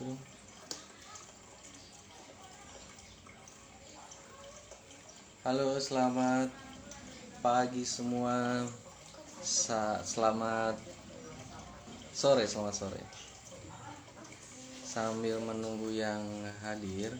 Halo, selamat pagi semua. Selamat sore, selamat sore. Sambil menunggu yang hadir,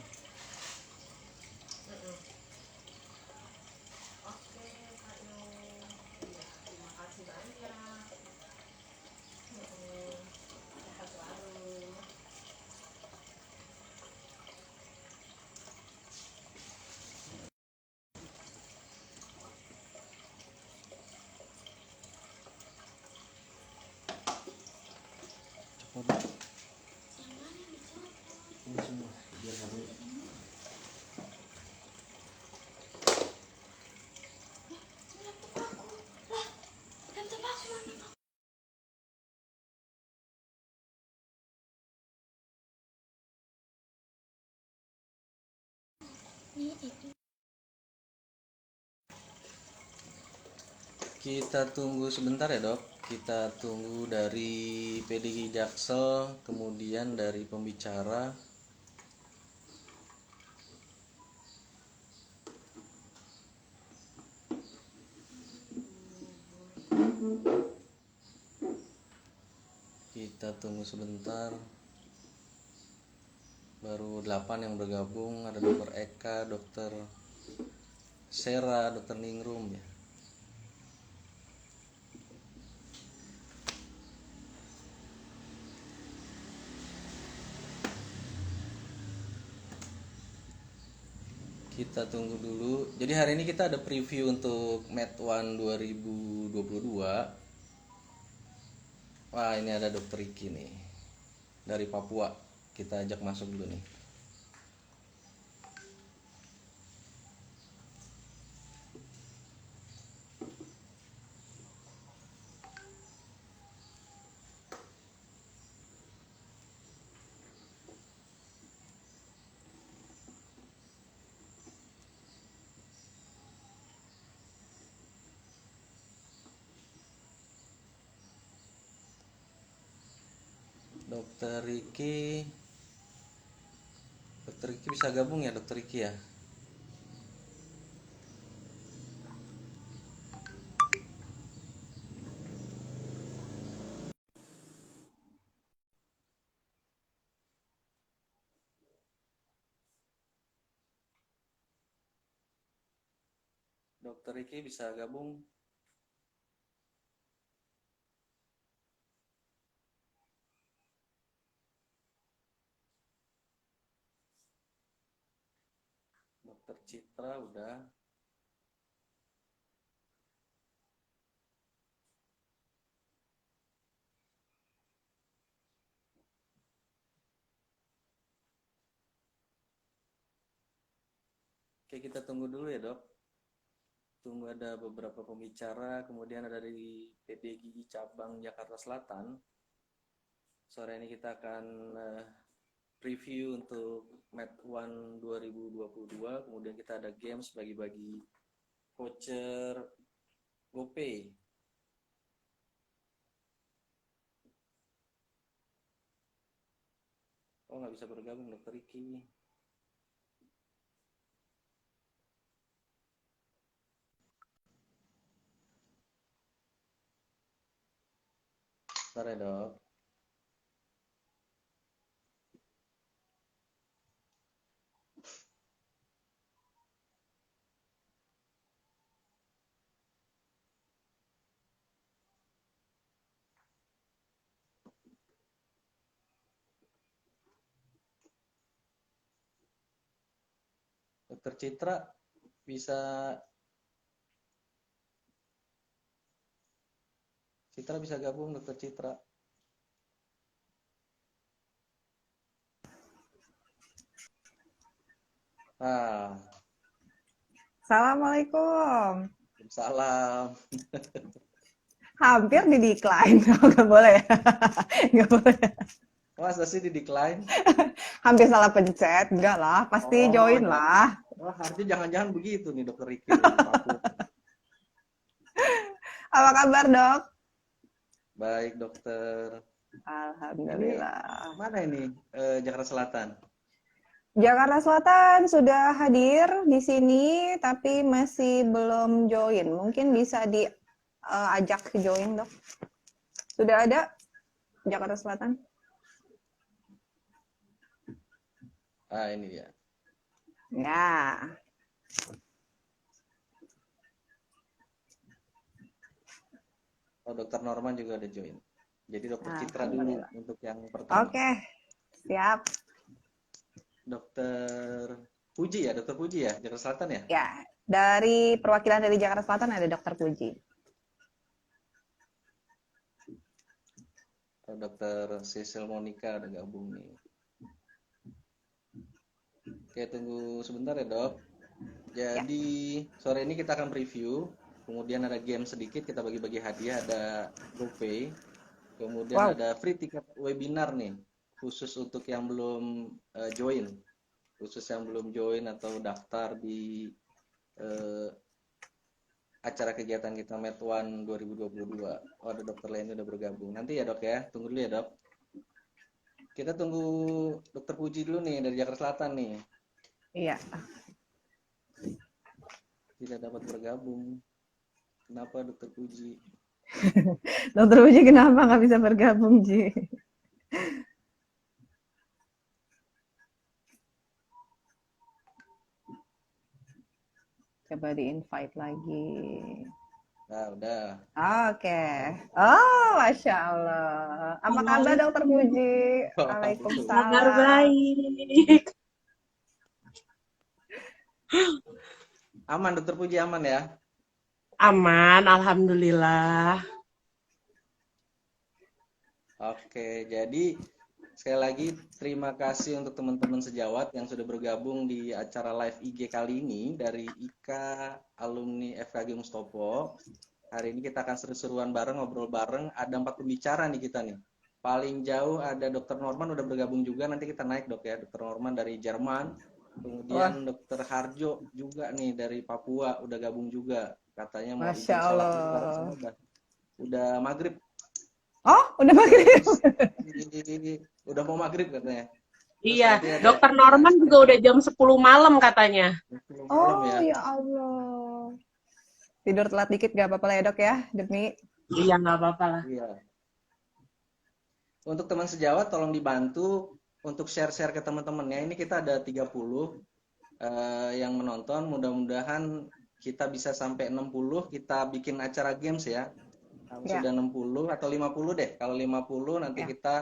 kita tunggu sebentar ya dok. Kita tunggu dari PDG Jaksel, kemudian dari pembicara. Kita tunggu sebentar. Baru 8 yang bergabung. Ada dokter Eka, dokter Sera, dokter Ningrum ya. Kita tunggu dulu. Jadi hari ini kita ada preview untuk Med One 2022. Wah, ini ada dokter Riki nih. Dari Papua. Kita ajak masuk dulu nih. Dokter Riki bisa gabung ya dokter Riki ya? Dokter Riki bisa gabung? Dokter Citra udah. Oke, kita tunggu dulu ya dok. Tunggu ada beberapa pembicara, kemudian ada dari PD Gigi Cabang Jakarta Selatan. Sore ini kita akan preview untuk Med One 2022. Kemudian kita ada games bagi-bagi voucher GoPay. Oh, nggak bisa bergabung dokter Riki. Bentar ya dok. Dokter Citra bisa gabung dokter Citra. Ah, Assalamualaikum. salam. Hampir di decline, nggak boleh. Nggak boleh. Masa sih di decline? Hampir salah pencet, enggak lah, pasti join lah. Wah, harusnya jangan-jangan begitu nih dokter Riki. Apa kabar dok? Baik dokter. Ini Alhamdulillah. mana ini Jakarta Selatan? Jakarta Selatan sudah hadir di sini, tapi masih belum join. Mungkin bisa diajak join, Dok. Sudah ada Jakarta Selatan? Ah, ini dia. Ya. Oh, Dokter Norman juga ada join. Jadi Dokter Citra dulu Alhamdulillah. untuk yang pertama. Oke, siap. Dokter Puji ya, Dokter Puji ya, Jakarta Selatan ya? Ya, dari perwakilan dari Jakarta Selatan ada Dokter Puji. Oh, Dokter Cecil Monica udah gabung nih. Oke, tunggu sebentar ya, Dok. Jadi sore ini kita akan preview, kemudian ada game sedikit, kita bagi-bagi hadiah, ada GoPay, kemudian Wow. ada free tiket webinar nih, khusus untuk yang belum join, atau daftar di acara kegiatan kita Med1 2022. Oh, ada Dokter Leni udah bergabung. Nanti ya, Dok ya, tunggu dulu ya, Dok. Kita tunggu Dokter Puji dulu nih dari Jakarta Selatan nih. Iya. Tidak dapat bergabung. Kenapa Dokter Puji? Dokter Puji kenapa nggak bisa bergabung, Ji? Coba di-invite lagi. Nah, udah. Oke. Oh, Masya Allah. Apa kabar, Dokter Puji? Kabar Waalaikumsalam. baik. Aman, Dokter Puji aman ya? Aman, alhamdulillah. Oke, jadi sekali lagi terima kasih untuk teman-teman sejawat yang sudah bergabung di acara live IG kali ini dari IKA alumni FKG Mustopo. Hari ini kita akan seru-seruan bareng, ngobrol bareng. Ada 4 pembicara nih kita nih. Paling jauh ada Dokter Norman udah bergabung juga. Nanti kita naik, Dok ya. Dokter Norman dari Jerman. Kemudian Dokter Harjo juga nih dari Papua udah gabung juga. Katanya mau Masya izin sholat Allah. bareng sama udah maghrib. Oh, udah maghrib. Udah mau maghrib katanya. Terus Iya, nanti ada Dokter Norman juga udah jam 10 malam katanya. 10 malam Oh, ya. ya Allah. Tidur telat dikit gak apa-apa lah ya, Dok ya, demi. Iya, nggak apa-apa lah. Iya. Untuk teman sejawat tolong dibantu untuk share-share ke teman-temannya. Ini kita ada 30 yang menonton. Mudah-mudahan kita bisa sampai 60. Kita bikin acara games ya. Kalau Ya. sudah 60 atau 50 deh. Kalau 50 nanti Ya. kita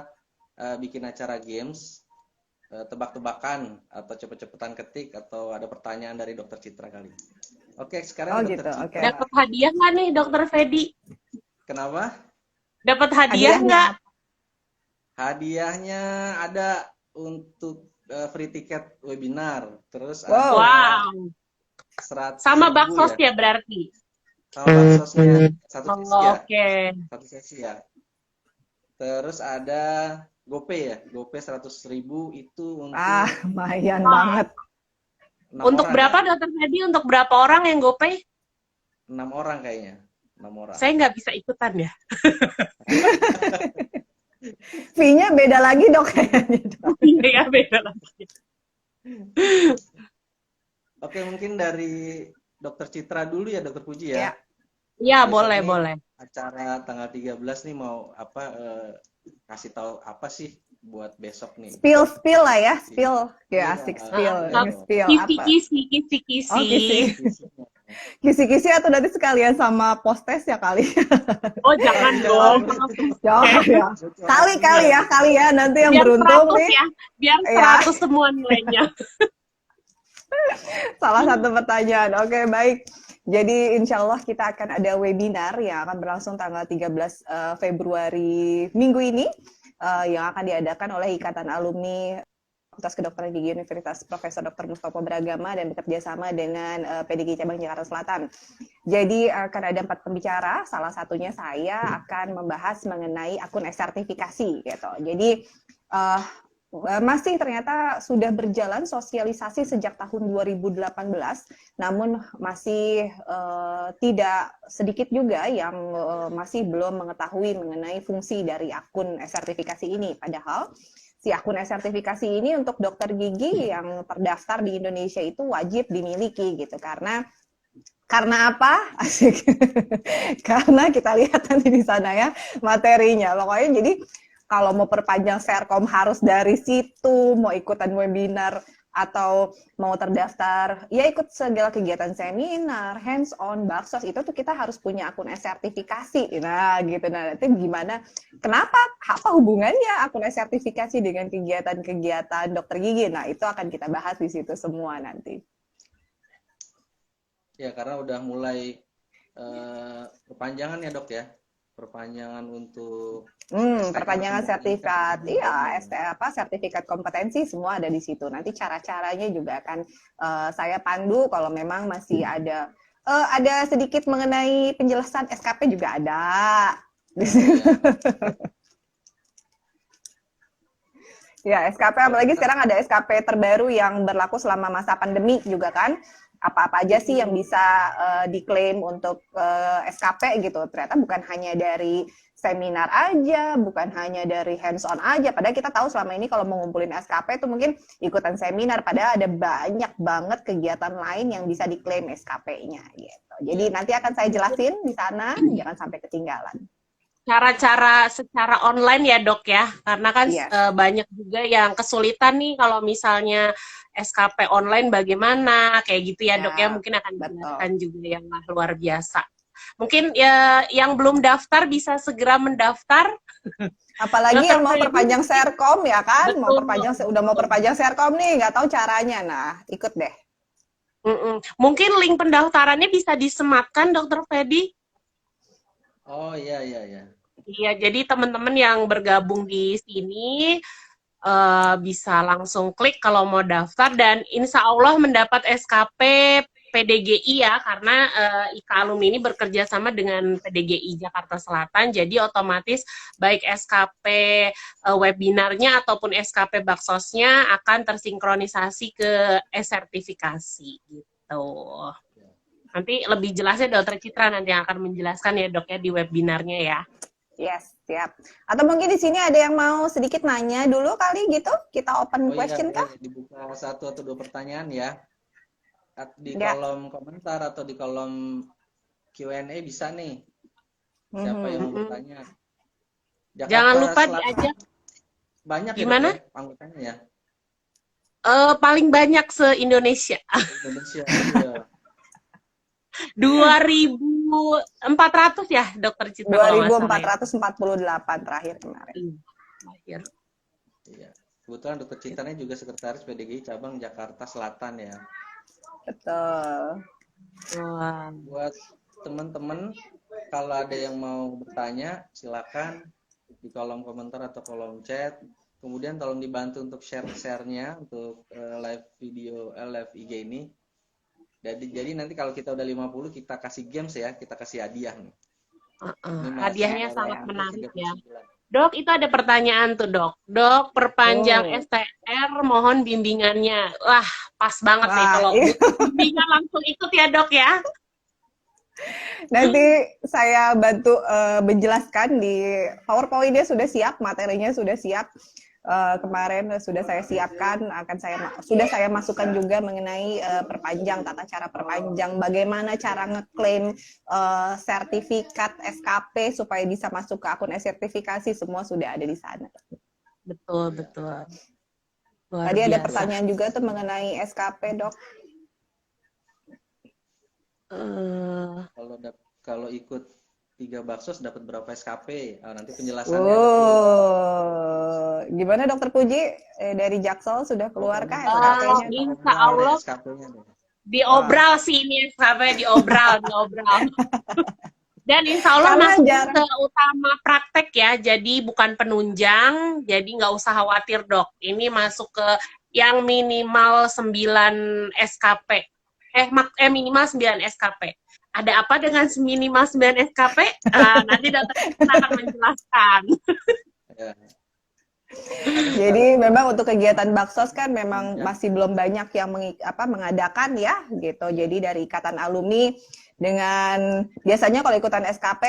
bikin acara games. Tebak-tebakan atau cepet-cepetan ketik atau ada pertanyaan dari Dokter Citra kali. Oke, sekarang Oh, Dokter gitu, Citra. oke. Dapat hadiah nggak nih, Dokter Fedi? Kenapa? Dapat hadiah Hadiahnya nggak? Hadiahnya ada untuk free tiket webinar, terus Wow. ada Wow. 100.000 Sama ya, baksosnya berarti. sama baksosnya satu sesi ya, Oke. satu sesi ya. Terus ada GoPay ya, GoPay 100.000 itu untuk lumayan Wah. banget. 6 Untuk orang berapa, ya. Dokter Fedi? Untuk berapa orang yang GoPay? 6 orang kayaknya, 6 orang. Saya nggak bisa ikutan ya. Fee-nya beda lagi, Dok, kayaknya. Iya, beda lagi. Oke, mungkin dari Dokter Citra dulu ya, Dokter Puji ya. Ya. Iya, Besok boleh, nih boleh. Acara tanggal 13 nih mau apa kasih tahu apa sih buat besok nih. Spill lah ya, spill. Iya. Ya, asik spill. Ah, Ini spill apa? Kisi-kisi, Oh, kisi-kisi. kisi. Kisi-kisi atau nanti sekalian sama post-test ya kali. Oh, jangan dong. Jangan ya. Kali ya nanti yang Biar beruntung 100 nih. ya. Biar Ya. 100 semua nilainya. Salah satu pertanyaan. Oke, baik. Jadi insya Allah kita akan ada webinar yang akan berlangsung tanggal 13 Februari minggu ini yang akan diadakan oleh Ikatan Alumni Fakultas Kedokteran Gigi Universitas Profesor Dr. Mustopo Beragama dan bekerja sama dengan PDGI Cabang Jakarta Selatan. Jadi akan ada 4 pembicara, salah satunya saya akan membahas mengenai akun e-sertifikasi gitu. Jadi masih ternyata sudah berjalan sosialisasi sejak tahun 2018, namun masih tidak sedikit juga yang masih belum mengetahui mengenai fungsi dari akun sertifikasi ini. Padahal si akun sertifikasi ini untuk dokter gigi yang terdaftar di Indonesia itu wajib dimiliki gitu, karena apa? Asik. Karena kita lihat nanti di sana ya materinya. Pokoknya jadi kalau mau perpanjang Serkom harus dari situ, mau ikutan webinar atau mau terdaftar, ya ikut segala kegiatan seminar, hands on, baksos, itu tuh kita harus punya akun sertifikasi. Nah, gitu. Nah, nanti gimana? Kenapa? Apa hubungannya akun sertifikasi dengan kegiatan-kegiatan dokter gigi? Nah, itu akan kita bahas di situ semua nanti. Ya, karena udah mulai perpanjangan ya, Dok ya. Perpanjangan untuk perpanjangan sertifikat, iya, sertifikat kompetensi semua ada di situ. Nanti cara-caranya juga akan saya pandu kalau memang masih ada sedikit mengenai penjelasan SKP juga ada. Ya, SKP apalagi sekarang ada SKP terbaru yang berlaku selama masa pandemi juga kan. Apa-apa aja sih yang bisa diklaim untuk SKP gitu. Ternyata bukan hanya dari seminar aja, bukan hanya dari hands on aja. Padahal kita tahu selama ini kalau mau ngumpulin SKP itu mungkin ikutan seminar, padahal ada banyak banget kegiatan lain yang bisa diklaim SKP-nya gitu. Jadi nanti akan saya jelasin di sana, jangan sampai ketinggalan. Cara-cara secara online ya, Dok ya. Karena kan banyak juga yang kesulitan nih kalau misalnya SKP online bagaimana, kayak gitu ya, Dok ya. Mungkin akan dijelaskan juga yang luar biasa. Mungkin ya yang belum daftar bisa segera mendaftar. Apalagi yang mau perpanjang Serkom ya kan, udah mau perpanjang Serkom nih, nggak tahu caranya. Nah, ikut deh. Mungkin link pendaftarannya bisa disematkan, Dokter Fedi. Oh iya. Iya, jadi teman-teman yang bergabung di sini bisa langsung klik kalau mau daftar dan insya Allah mendapat SKP PDGI ya, karena IKA Alumni ini bekerja sama dengan PDGI Jakarta Selatan, jadi otomatis baik SKP webinarnya ataupun SKP baksosnya akan tersinkronisasi ke e-sertifikasi gitu. Nanti lebih jelasnya Dokter Citra nanti yang akan menjelaskan ya, Dok ya, di webinarnya ya. Yes, siap. Atau mungkin di sini ada yang mau sedikit nanya dulu kali gitu? Kita open question kah? Dibuka 1 atau 2 pertanyaan ya. Di kolom komentar atau di kolom Q&A bisa nih. Siapa yang mau bertanya? Jangan lupa diajak. Banyak gimana? Ya, anggotanya ya? Paling banyak se-Indonesia. Indonesia, iya. 2.400 ya, Dokter Citra? 2.448 terakhir kemarin. Iya. Kebetulan Dokter Citranya juga sekretaris PDGI cabang Jakarta Selatan ya. Betul. Buat teman-teman, kalau ada yang mau bertanya, silakan di kolom komentar atau kolom chat. Kemudian tolong dibantu untuk share-nya untuk live video, live IG ini. Jadi nanti kalau kita udah 50 kita kasih games ya, kita kasih hadiah nih. Hadiahnya sangat menarik ya. Dok, itu ada pertanyaan tuh, Dok. Dok, perpanjang STR mohon bimbingannya. Wah, pas banget nih kalau bimbingan langsung ikut ya, Dok ya. Nanti saya bantu menjelaskan di PowerPoint-nya sudah siap, materinya sudah siap. Kemarin sudah saya siapkan, sudah saya masukkan juga mengenai perpanjang, tata cara perpanjang, bagaimana cara ngeklaim sertifikat SKP supaya bisa masuk ke akun sertifikasi, semua sudah ada di sana. Betul. Tadi ada pertanyaan juga tuh mengenai SKP, Dok. Kalau ikut 3 baksos dapat berapa SKP? Nanti penjelasannya. Gimana Dokter Puji dari Jaksel sudah keluarkah SKP-nya? Insya Allah diobral sih ini SKP diobral. Dan insya Allah masuk ke utama praktek ya, jadi bukan penunjang, jadi nggak usah khawatir Dok. Ini masuk ke yang minimal 9 SKP. Minimal 9 SKP. Ada apa dengan minimal 9 SKP? Nanti dokter akan menjelaskan. Jadi memang untuk kegiatan Baksos kan memang masih belum banyak yang mengadakan ya gitu. Jadi dari ikatan alumni dengan biasanya kalau ikutan SKP,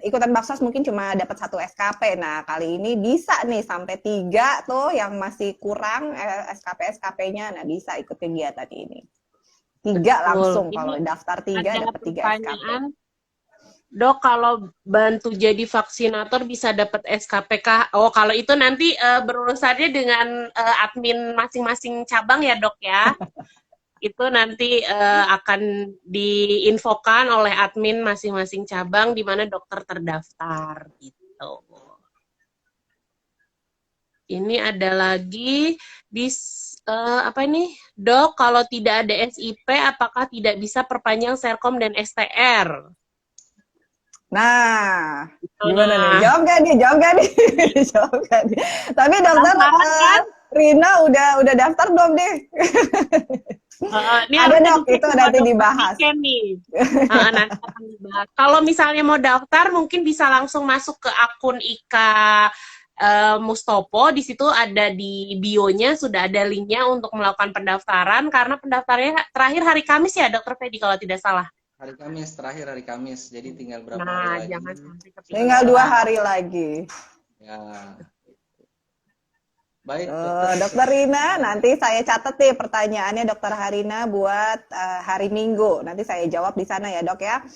ikutan Baksos mungkin cuma dapat 1 SKP. Nah kali ini bisa nih sampai 3 tuh yang masih kurang SKP-SKP-nya. Nah bisa ikut kegiatan ini. 3 langsung, kalau Ini daftar 3 ada dapat 3 SKP. pertanyaan, Dok, kalau bantu jadi vaksinator bisa dapat SKP kah? Oh, kalau itu nanti berurusannya dengan admin masing-masing cabang ya, Dok ya. Itu nanti akan diinfokan oleh admin masing-masing cabang di mana dokter terdaftar gitu. Ini ada lagi apa ini, Dok? Kalau tidak ada SIP, apakah tidak bisa perpanjang Serkom dan STR? Nah, gimana nih? Jawab gak nih? Jawab gak nih? Tapi dokter kan? Rina udah daftar belum deh? Ini ada dok, itu nanti dibahas. Nih. Nanti akan dibahas. Kalau misalnya mau daftar, mungkin bisa langsung masuk ke akun Ika Mustopo. Di situ ada di bio-nya sudah ada linknya untuk melakukan pendaftaran. Karena pendaftarannya terakhir hari Kamis ya, Dokter Fedi kalau tidak salah. Hari Kamis, terakhir hari Kamis. Jadi tinggal berapa hari lagi? Jangan sampai ketinggalan. Tinggal 2 hari lagi. Ya. Baik, Dokter Rina, nanti saya catat nih pertanyaannya Dokter Harina buat hari Minggu. Nanti saya jawab di sana ya, Dok ya.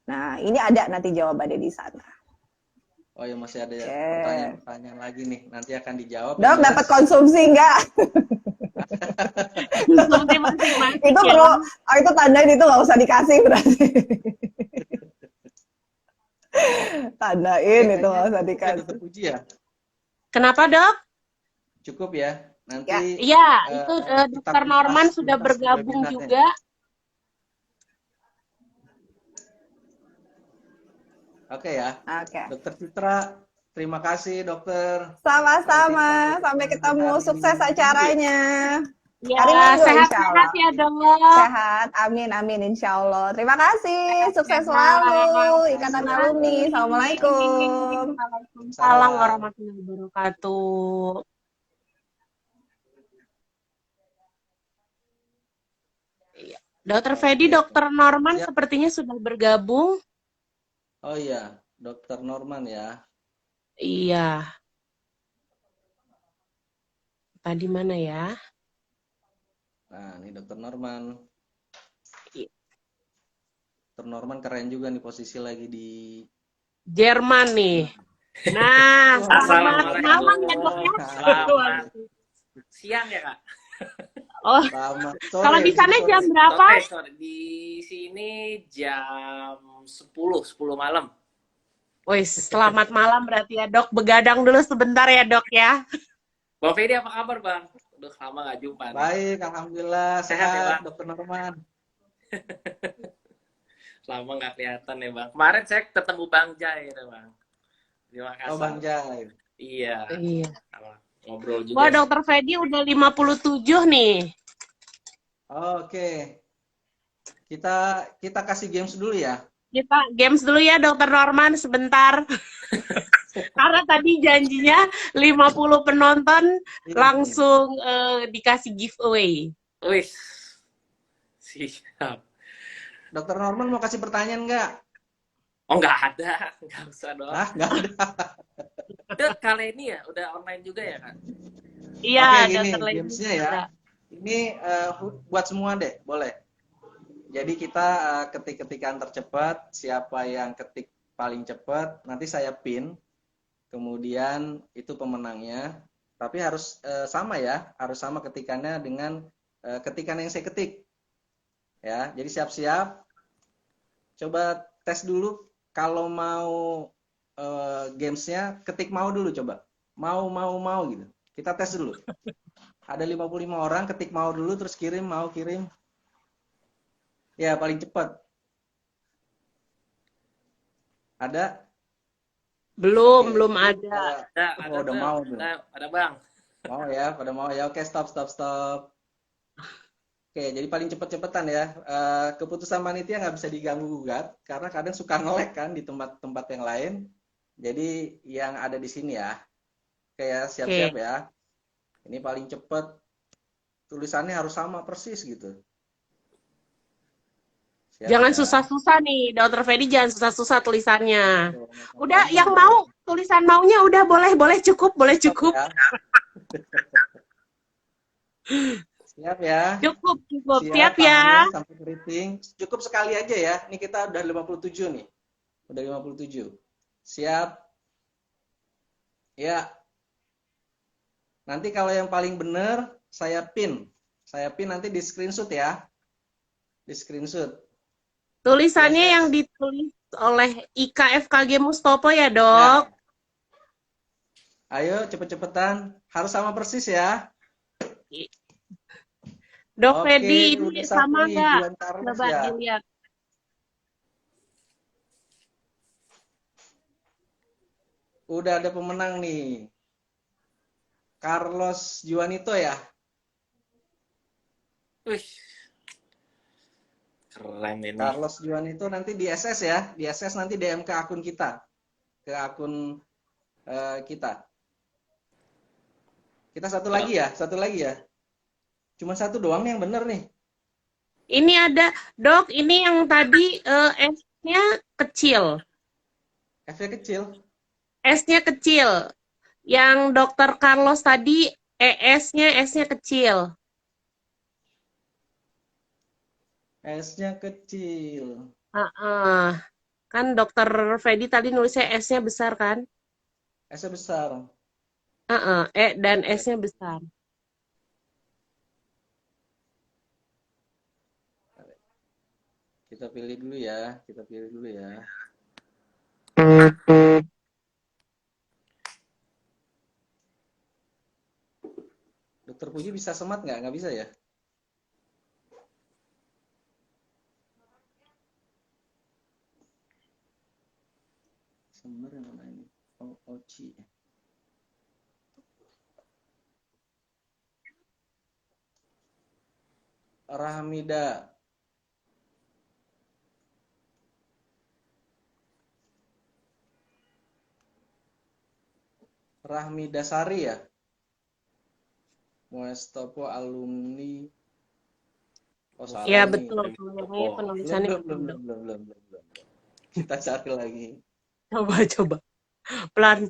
Nah, ini ada nanti jawabannya di sana. Oh ya, masih ada pertanyaan lagi nih. Nanti akan dijawab. Dok, dapat konsumsi enggak? Itu perlu, itu tandain itu nggak usah dikasih berarti. Tandain itu nggak usah dikasih. Terpuji ya? Kenapa, Dok? Cukup ya. Nanti ya, itu Dokter Norman sudah bergabung juga. Oke ya. Oke. Dokter Citra, terima kasih dokter. Sama-sama. Sampai ketemu. Sukses acaranya. Ya, sehat-sehat ya, Dok. Sehat. Amin, amin. Insya Allah. Terima kasih. Sukses selalu. Ikatan alumni. Assalamualaikum. Waalaikumsalam warahmatullahi wabarakatuh. Dokter Fedi, Dokter Norman sepertinya sudah bergabung. Oh iya, Dokter Norman ya. Iya. Tadi mana ya? Nah, ini Dokter Norman. Dokter Norman keren juga nih, posisi lagi di Jerman nih. Nah, selamat malam ya, Dok ya. Siang ya, Kak? Oh, kalau di sana jam berapa? Sore. Di sini jam 10 malam. Wih, selamat malam berarti ya, Dok. Begadang dulu sebentar ya, Dok ya. Bang Fedi apa kabar, Bang? Udah lama nggak jumpa. Baik, alhamdulillah. Sehat ya, Bang? Dokter Norman. Lama nggak kelihatan ya, Bang. Kemarin saya ketemu Bang Jai ya, Bang. Terima kasih. Oh, Bang Jai. Iya. Ngobrol juga. Wah, Dokter Fedi udah 57 nih. Oke. Kita kasih games dulu ya. Kita games dulu ya, Dokter Norman, sebentar. Karena tadi janjinya 50 penonton langsung dikasih giveaway. Wih. Siap. Dokter Norman mau kasih pertanyaan nggak? Oh, nggak ada. Nggak usah dong. Nggak ada. Itu kali ini ya, udah online juga ya, Kak? Iya, oke, gini, Dokter Lady. gamesnya ya. Ini buat semua deh, boleh. Jadi kita ketik-ketikan tercepat, siapa yang ketik paling cepat, nanti saya pin. Kemudian itu pemenangnya. Tapi harus sama ya, harus sama ketikannya dengan ketikan yang saya ketik. Ya, jadi siap-siap. Coba tes dulu. Kalau mau gamesnya, ketik mau dulu coba. Mau gitu. Kita tes dulu. Ada 55 orang, ketik mau dulu, terus kirim, mau kirim. Ya, paling cepat. Ada? Belum ada. Ada, udah mau. Ada, Bang. Mau ya, pada mau ya. Oke, stop. Oke, jadi paling cepet-cepetan ya. Keputusan panitia nggak bisa diganggu gugat karena kadang suka nge-lag kan di tempat-tempat yang lain. Jadi yang ada di sini ya. kayak Oke. siap-siap ya. Ini paling cepet, tulisannya harus sama persis gitu. Siap Jangan ya. susah-susah nih, Dokter Fedi jangan susah-susah tulisannya. Betul, yang Udah, gampang yang ya. mau tulisan maunya udah boleh cukup, boleh Cukup cukup. ya. Siap ya. Cukup. Siap Siap tangannya ya. sampai keriting. Cukup sekali aja ya. Ini kita udah 57 nih. Udah 57. Siap. Ya. Nanti kalau yang paling benar saya pin. Saya pin nanti di screenshot ya. Di screenshot. Ya, Tulisannya yang ditulis oleh IKFKG Mustopo ya, Nah, Dok. ayo cepet-cepetan. Harus sama persis ya. Dok Oke, Fedi ini udah satu sama nih nggak? Juan Carlos Coba ya. dilihat. Udah ada pemenang nih. Carlos Juanito ya. Wih, keren ini. Carlos Juanito nanti di SS ya. Di SS nanti DM ke akun kita. Ke akun kita. Kita satu lagi ya. Satu lagi ya. Cuma satu doang nih yang bener nih. Ini ada, Dok, ini yang tadi S-nya kecil. F-nya kecil. S-nya kecil. Yang Dokter Carlos tadi S-nya kecil. S-nya kecil. Kan Dokter Fedi tadi nulisnya S-nya besar kan? S-nya besar. Dan S-nya besar. Kita pilih dulu ya. Kita pilih dulu ya. Dokter Puji bisa semat nggak? Nggak bisa ya? Semer yang mana ini? Oh, Oci. Rahmida. Rahmida Sari ya? Mustopo alumni. Oh, salah Ya, nih. betul. Ini penulisannya Belum. Kita cari lagi. Coba. Pelan.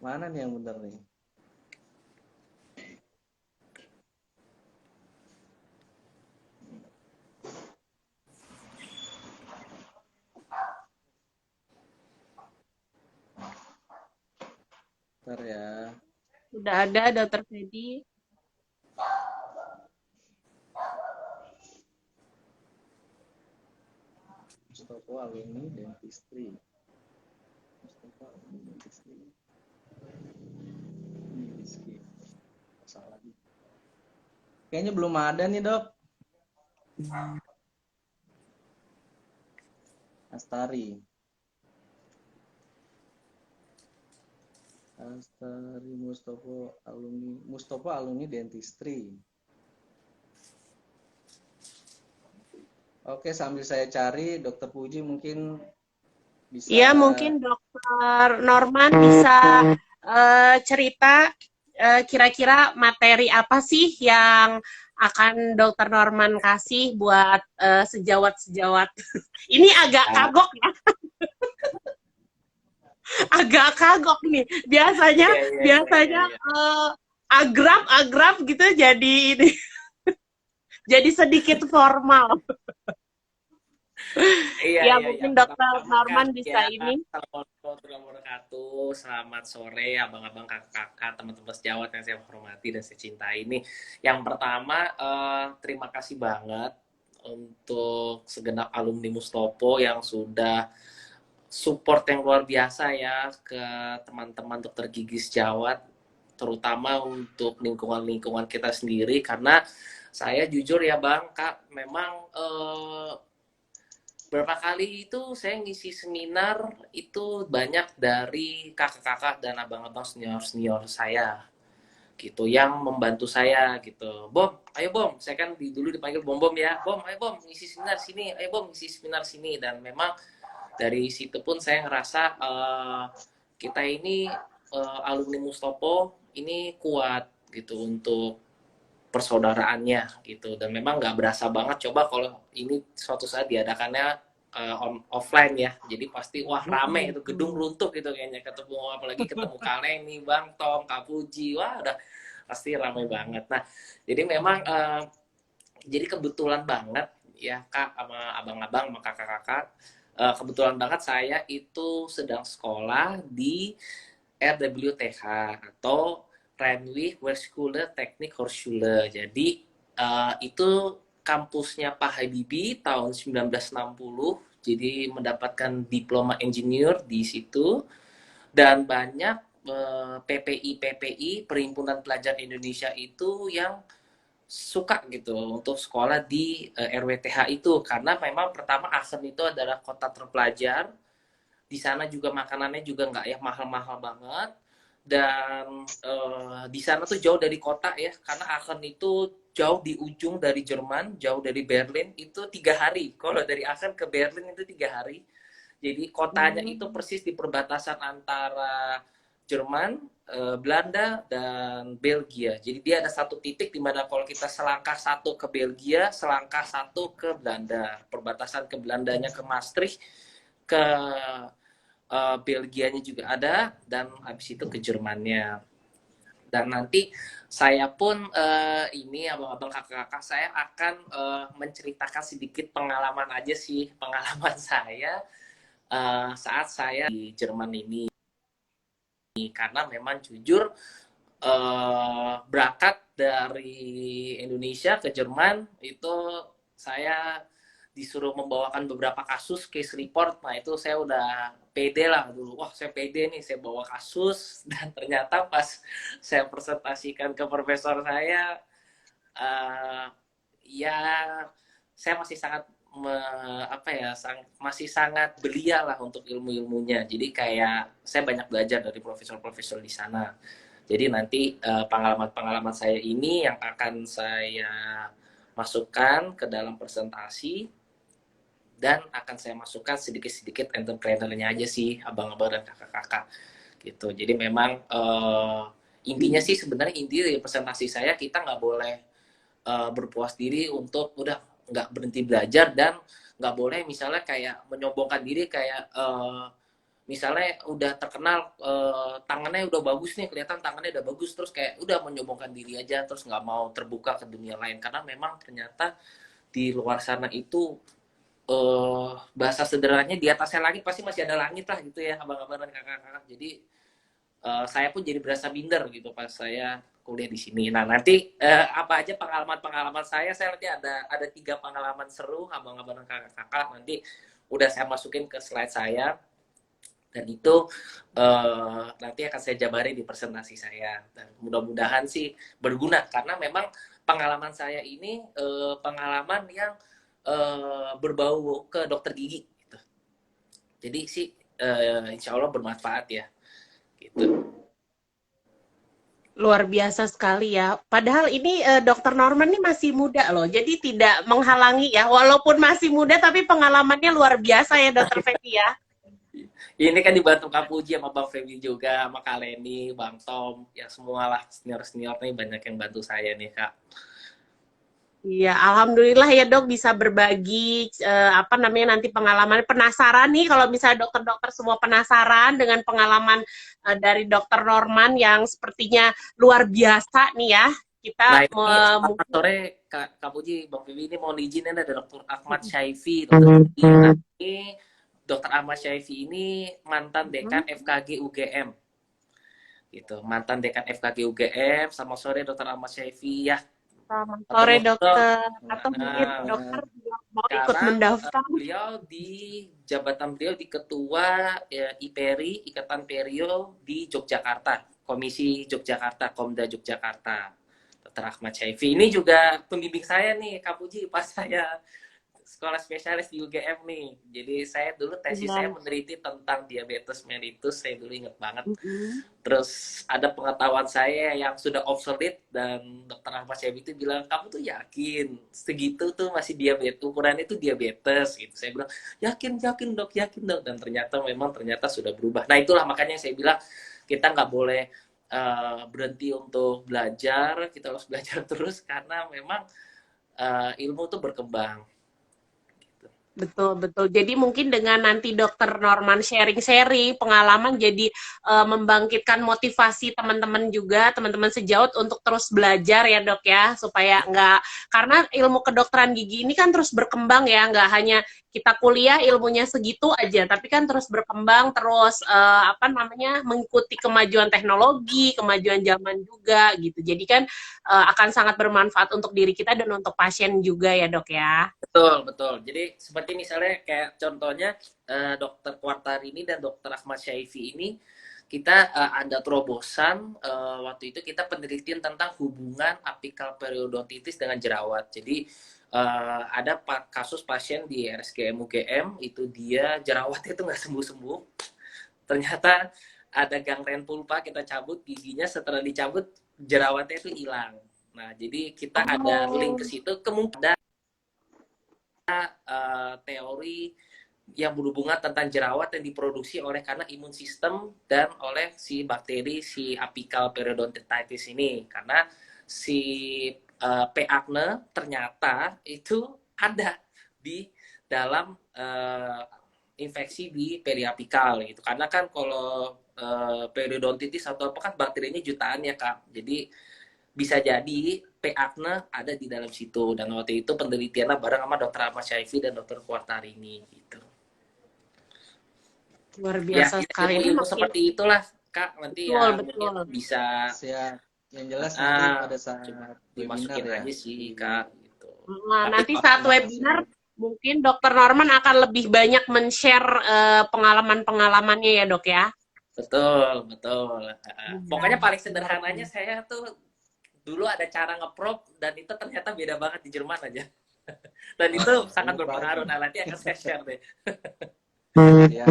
Mana nih yang benar nih? Bentar ya. Sudah ada Dokter Fedi. Mustopo alumni dentistry. Mustopo alumni dentistry. Ini di skip. Salah. Kayaknya belum ada nih, Dok. Astari Mustopo alumni dentistry. Oke, sambil saya cari, Dokter Puji mungkin bisa. Ya, mungkin Dokter Norman bisa cerita kira-kira materi apa sih yang akan Dokter Norman kasih buat sejawat-sejawat. Ini agak kagok ya. Agak kagok nih. Biasanya agrab gitu jadi ini. Jadi sedikit formal. Ya, mungkin Dokter Norman bisa ini. Assalamualaikum warahmatullahi wabarakatuh. Selamat sore abang-abang, kakak-kakak, teman-teman sejawat yang saya hormati dan saya cintai ini. Yang pertama, terima kasih banget untuk segenap alumni Mustopo yang sudah support yang luar biasa ya ke teman-teman dokter gigi sejawat, terutama untuk lingkungan-lingkungan kita sendiri. Karena saya jujur ya Bang, Kak, memang berapa kali itu saya ngisi seminar itu banyak dari kakak-kakak dan abang-abang senior-senior saya gitu yang membantu saya gitu. Bob, ayo Bom, saya kan dulu dipanggil Bom Bom ya, Bom, ayo Bom ngisi seminar sini, ayo Bom ngisi seminar sini. Dan memang dari situ pun saya ngerasa kita ini alumni Mustopo ini kuat gitu untuk persaudaraannya gitu. Dan memang nggak berasa banget coba kalau ini suatu saat diadakannya offline ya, jadi pasti wah rame itu, gedung runtuh gitu kayaknya, ketemu apalagi ketemu Kaleni, Bang Tom, Kak Puji, wah udah pasti rame banget. Nah jadi memang jadi kebetulan banget ya Kak sama abang-abang sama kakak-kakak, kebetulan banget saya itu sedang sekolah di RWTH atau Randwijk Hogeschool Techniek Hochschule. Jadi itu kampusnya Pak Habibie tahun 1960. Jadi mendapatkan diploma engineer di situ, dan banyak PPI Perhimpunan Pelajar Indonesia itu yang suka gitu untuk sekolah di RWTH itu, karena memang pertama Aachen itu adalah kota terpelajar. Di sana juga makanannya juga nggak ya mahal-mahal banget, dan di sana tuh jauh dari kota ya, karena Aachen itu jauh di ujung dari Jerman, jauh dari Berlin itu 3 hari. Kalau dari Aachen ke Berlin itu 3 hari. Jadi kotanya itu persis di perbatasan antara Jerman, Belanda, dan Belgia. Jadi dia ada satu titik di mana kalau kita selangkah satu ke Belgia, selangkah satu ke Belanda. Perbatasan ke Belandanya ke Maastricht, ke Belgianya juga ada, dan habis itu ke Jermannya. Dan nanti saya pun ini abang-abang kakak-kakak saya akan menceritakan sedikit pengalaman aja sih, pengalaman saya saat saya di Jerman ini. Karena memang jujur berangkat dari Indonesia ke Jerman itu saya disuruh membawakan beberapa kasus case report. Nah itu saya udah pede lah dulu, wah saya pede nih, saya bawa kasus. Dan ternyata pas saya presentasikan ke profesor saya, ya saya masih sangat masih sangat belia lah untuk ilmu-ilmunya. Jadi kayak saya banyak belajar dari profesor-profesor di sana. Jadi nanti pengalaman-pengalaman saya ini yang akan saya masukkan ke dalam presentasi, dan akan saya masukkan sedikit-sedikit entrepreneur-nya aja sih, abang-abang dan kakak-kakak gitu. Jadi memang intinya sih sebenarnya inti dari presentasi saya, kita nggak boleh berpuas diri untuk udah nggak berhenti belajar, dan nggak boleh misalnya kayak menyombongkan diri kayak misalnya udah terkenal tangannya udah bagus nih, kelihatan tangannya udah bagus, terus kayak udah menyombongkan diri aja, terus nggak mau terbuka ke dunia lain. Karena memang ternyata di luar sana itu bahasa sederhananya di atasnya langit pasti masih ada langit lah gitu ya abang-abang dan kakak-kakak. Jadi saya pun jadi berasa minder gitu pas saya kuliah di sini. Nah nanti apa aja pengalaman-pengalaman saya nanti ada 3 pengalaman seru abang-abang dan kakak-kakak, nanti udah saya masukin ke slide saya, dan itu nanti akan saya jabari di presentasi saya, dan mudah-mudahan sih berguna, karena memang pengalaman saya ini pengalaman yang berbau ke dokter gigi gitu. Jadi sih insya Allah bermanfaat ya gitu. Luar biasa sekali ya. Padahal ini Dokter Norman ini masih muda loh, jadi tidak menghalangi ya. Walaupun masih muda, tapi pengalamannya luar biasa ya, Dokter Febi ya. Ini kan dibantu Kak Puji sama Bang Febi juga, sama Kak Leni, Bang Tom, ya semua lah senior-senior nih banyak yang bantu saya nih Kak. Iya, alhamdulillah ya Dok bisa berbagi apa namanya nanti pengalaman. Penasaran nih kalau misalnya dokter-dokter semua penasaran dengan pengalaman dari Dokter Norman yang sepertinya luar biasa nih ya. Kita Nah ini selamat sore Kak Puji, Bang Febi, ini mau izinin ada Dr. Ahmad Syaifi. Ini Dr. Ahmad Syaifi ini mantan dekan FKG UGM. Gitu, mantan dekan FKG UGM. Selamat sore Dr. Ahmad Syaifi ya. Selamat sore dokter. Atau mungkin dokter mau ikut mendaftar. Beliau di jabatan beliau di ketua IPERI, Ikatan Perio di Yogyakarta, Komisi Yogyakarta, Komda Yogyakarta. Dr. Ahmad Syaifi ini juga pembimbing saya nih Kak Puji pas saya sekolah spesialis di UGM nih. Jadi saya dulu tesis saya Benar. meneliti tentang diabetes mellitus, saya dulu inget banget. Mm-mm. Terus ada pengetahuan saya yang sudah obsolete dan dokter Ahmad Syaifi itu bilang, kamu tuh yakin segitu tuh masih diabetes, ukuran itu diabetes gitu. Saya bilang, yakin dok, dan ternyata sudah berubah. Nah itulah makanya saya bilang kita nggak boleh berhenti untuk belajar, kita harus belajar terus karena memang ilmu tuh berkembang. Betul, betul. Jadi mungkin dengan nanti Dokter Norman sharing-sharing pengalaman jadi membangkitkan motivasi teman-teman juga, teman-teman sejawat untuk terus belajar ya dok ya, supaya nggak, karena ilmu kedokteran gigi ini kan terus berkembang ya, nggak hanya kita kuliah ilmunya segitu aja, tapi kan terus berkembang, terus mengikuti kemajuan teknologi, kemajuan zaman juga gitu. Jadi kan akan sangat bermanfaat untuk diri kita dan untuk pasien juga ya dok ya. Betul. Jadi seperti misalnya kayak contohnya dokter Quartarini dan dokter Ahmad Syaifi ini kita ada terobosan waktu itu kita penelitian tentang hubungan apikal periodontitis dengan jerawat. Jadi ada kasus pasien di RSGM UGM itu dia jerawatnya itu nggak sembuh-sembuh. Ternyata ada gangren pulpa, kita cabut giginya, setelah dicabut jerawatnya itu hilang. Nah, jadi kita ada link ke situ, kemungkinan teori yang berhubungan tentang jerawat yang diproduksi oleh karena imun sistem dan oleh si bakteri si apical periodontitis ini, karena si P. acne ternyata itu ada di dalam infeksi di periapikal gitu, karena kan kalau periodontitis atau apa kan bakterinya jutaan ya kak, jadi bisa jadi P. acne ada di dalam situ, dan waktu itu penelitiannya bareng sama dokter Ahmad Syaifi dan dokter Quartarini gitu. Luar biasa sekali. Ilmu seperti itulah kak, nanti betul. bisa siap. Yang jelas nanti pada saat dimasukin webinar aja sih kak gitu. Nah, nanti saat webinar mungkin dokter Norman akan lebih banyak men-share pengalaman-pengalamannya ya dok ya. Betul. Pokoknya paling sederhananya saya tuh dulu ada cara ngeprop dan itu ternyata beda banget di Jerman aja. Dan itu sangat berpengaruh. Nah, nanti akan saya share deh. Siap.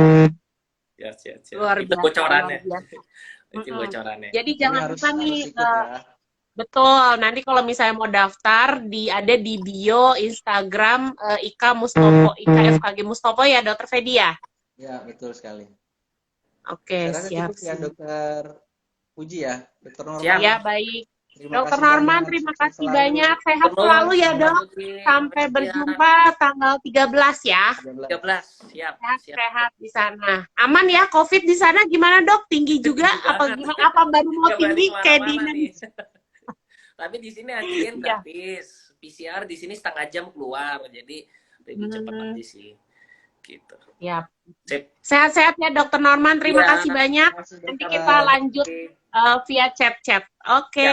Luar Itu biasa, bocorannya. luar biasa. Itu bocorannya. Jadi jangan lupa nih, ikut ya. betul. Nanti kalau misalnya mau daftar, ada di bio Instagram Ika Mustopo, Ika FKG Mustopo ya, Dokter Fedi ya. Ya, betul sekali. Oke, Saya rasa siap. cukup ya Dokter Puji ya, Dokter Norman. Siap. Ya baik. Terima Dokter kasih Norman, banyak. terima Sukses kasih selalu. banyak. Sehat selalu ya dok. Sampai berjumpa tanggal 13 ya. 13. 13. Siap. Sehat di sana. Aman ya COVID di sana gimana dok? Tinggi juga apa gimana? Apa baru mau Nggak tinggi balik kayak di kemana-mana nih. Indonesia? Tapi di sini antigen gratis. PCR di sini setengah jam keluar. Jadi lebih cepat aja sih. Gitu. Ya. Sip. Sehat-sehat ya Dokter Norman. Terima kasih banyak. Nanti kita lanjut via chat-chat. Oke,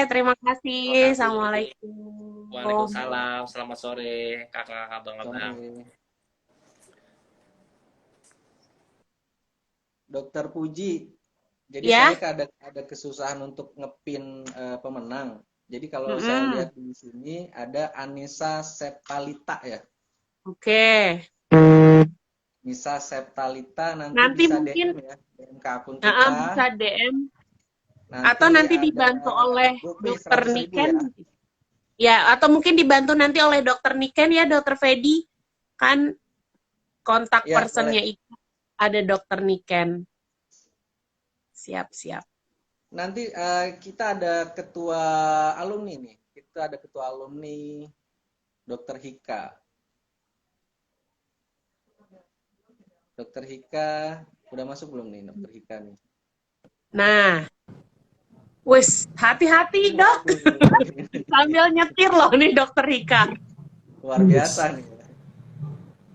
terima kasih. Assalamualaikum. Waalaikumsalam. Selamat sore kakak abang-abang. Dokter Puji, jadi Ya. saya ada kesusahan untuk ngepin pemenang. Jadi kalau saya lihat di sini ada Anissa Septalita ya. Oke. Nisa Septalita Nanti bisa mungkin DM ya, DM ke akun kita. bisa DM. Atau nanti dibantu oleh Dokter Niken. Ya, atau mungkin dibantu nanti oleh Dokter Niken ya, Dokter Fedi. Kan kontak Ya, personnya itu ada Dokter Niken. Siap. Nanti kita ada ketua alumni nih. Kita ada ketua alumni Dokter Hika. Dokter Hika, udah masuk belum nih Dokter Hika nih? Nah, wis hati-hati dok, sambil nyetir loh nih Dokter Hika. Luar biasa nih.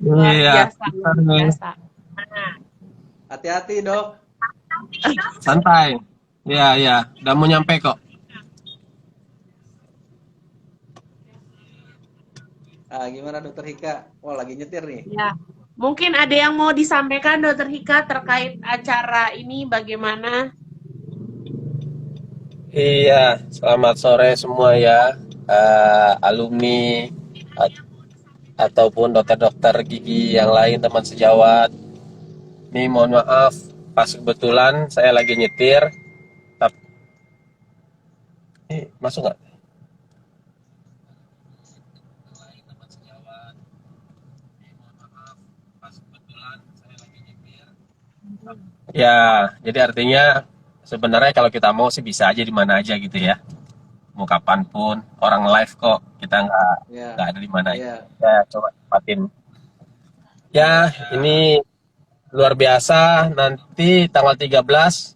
Luar biasa. Nah. Hati-hati dok. Santai. Ya, udah mau nyampe kok. Gimana Dokter Hika? Oh lagi nyetir nih. Ya. Mungkin ada yang mau disampaikan Dokter Hika terkait acara ini bagaimana? Iya, selamat sore semua ya, alumni ataupun dokter-dokter gigi yang lain, teman sejawat. Ini mohon maaf, pas kebetulan saya lagi nyetir. Ini masuk nggak? Ya, jadi artinya sebenarnya kalau kita mau sih bisa aja di mana aja gitu ya. Mau kapanpun, orang live kok, kita Ya, nggak ada di mana aja. ya. Ya, coba tempatin. Ya, ini luar biasa. Nanti tanggal 13,